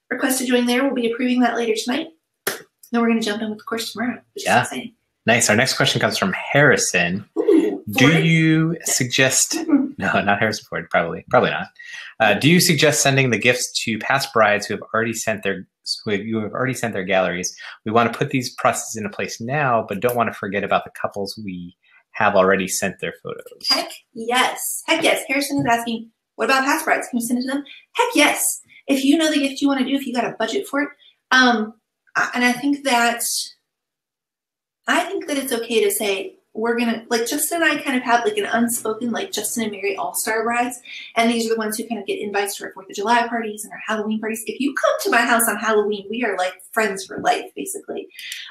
request to join there. We'll be approving that later tonight. Then we're going to jump in with the course tomorrow, which is exciting. Nice. Our next question comes from Harrison. Ooh, do you suggest, no, not Harrison Ford, probably not. Do you suggest sending the gifts to past brides who have already sent their galleries? We want to put these processes into place now, but don't want to forget about the couples we have already sent their photos. Heck yes. Heck yes. Harrison is asking, what about past brides? Can we send it to them? Heck yes. If you know the gift you want to do, if you got a budget for it, and I think that it's okay to say, we're going to, like Justin and I kind of have like an unspoken, like Justin and Mary all-star brides. And these are the ones who kind of get invites to our 4th of July parties and our Halloween parties. If you come to my house on Halloween, we are like friends for life, basically.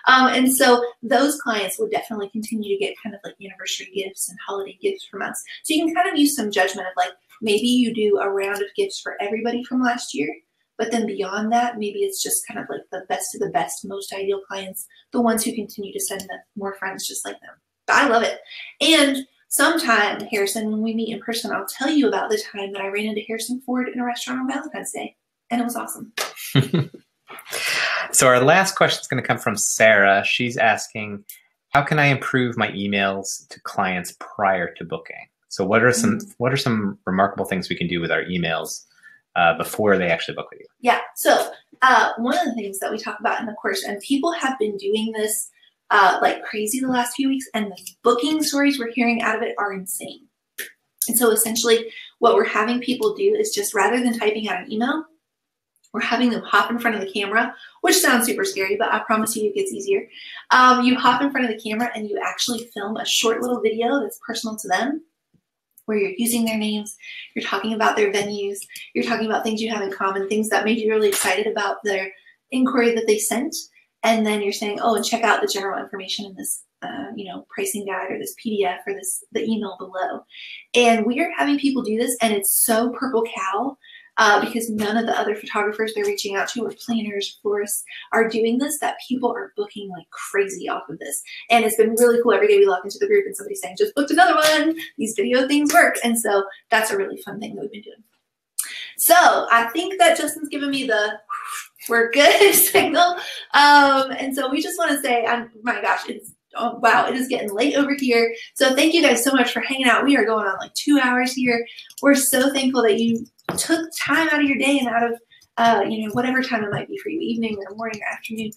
And so those clients would definitely continue to get kind of like anniversary gifts and holiday gifts from us. So you can kind of use some judgment of like, maybe you do a round of gifts for everybody from last year. But then beyond that, maybe it's just kind of like the best of the best, most ideal clients, the ones who continue to send them more friends just like them. But I love it. And sometime, Harrison, when we meet in person, I'll tell you about the time that I ran into Harrison Ford in a restaurant on Valentine's Day. And it was awesome. So our last question is going to come from Sarah. She's asking, how can I improve my emails to clients prior to booking? So what are some remarkable things we can do with our emails before they actually book with you? Yeah. So one of the things that we talk about in the course, and people have been doing this like crazy the last few weeks, and the booking stories we're hearing out of it are insane. And so essentially what we're having people do is just rather than typing out an email, we're having them hop in front of the camera, which sounds super scary, but I promise you it gets easier. You hop in front of the camera and you actually film a short little video that's personal to them, where you're using their names, you're talking about their venues, you're talking about things you have in common, things that made you really excited about their inquiry that they sent. And then you're saying, oh, and check out the general information in this pricing guide or this PDF or the email below. And we are having people do this, and it's so purple cow because none of the other photographers they're reaching out to, or planners, florists, are doing this, that people are booking like crazy off of this. And it's been really cool. Every day we log into the group and somebody's saying, just booked another one. These video things work. And so that's a really fun thing that we've been doing. So I think that Justin's given me the we're good signal. And so we just want to say, my gosh, wow, it is getting late over here. So thank you guys so much for hanging out. We are going on like 2 hours here. We're so thankful that you took time out of your day and out of whatever time it might be for you, evening or morning or afternoon,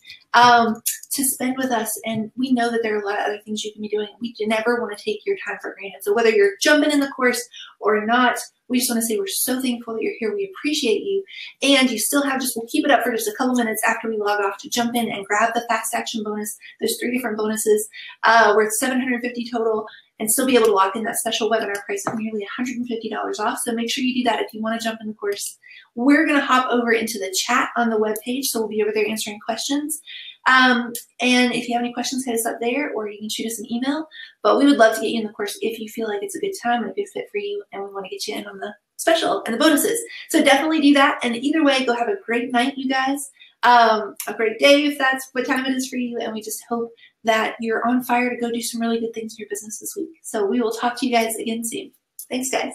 to spend with us. And we know that there are a lot of other things you can be doing. We never want to take your time for granted. So whether you're jumping in the course or not, we just want to say we're so thankful that you're here. We appreciate you. And you still have we'll keep it up for just a couple minutes after we log off to jump in and grab the fast action bonus. There's 3 different bonuses. We're at $750 total, and still be able to lock in that special webinar price of nearly $150 off. So make sure you do that if you want to jump in the course. We're going to hop over into the chat on the webpage, so we'll be over there answering questions. And if you have any questions, hit us up there, or you can shoot us an email. But we would love to get you in the course if you feel like it's a good time and a good fit for you, and we want to get you in on the special and the bonuses. So definitely do that. And either way, go have a great night, you guys. A great day if that's what time it is for you. And we just hope that you're on fire to go do some really good things in your business this week. So we will talk to you guys again soon. Thanks, guys.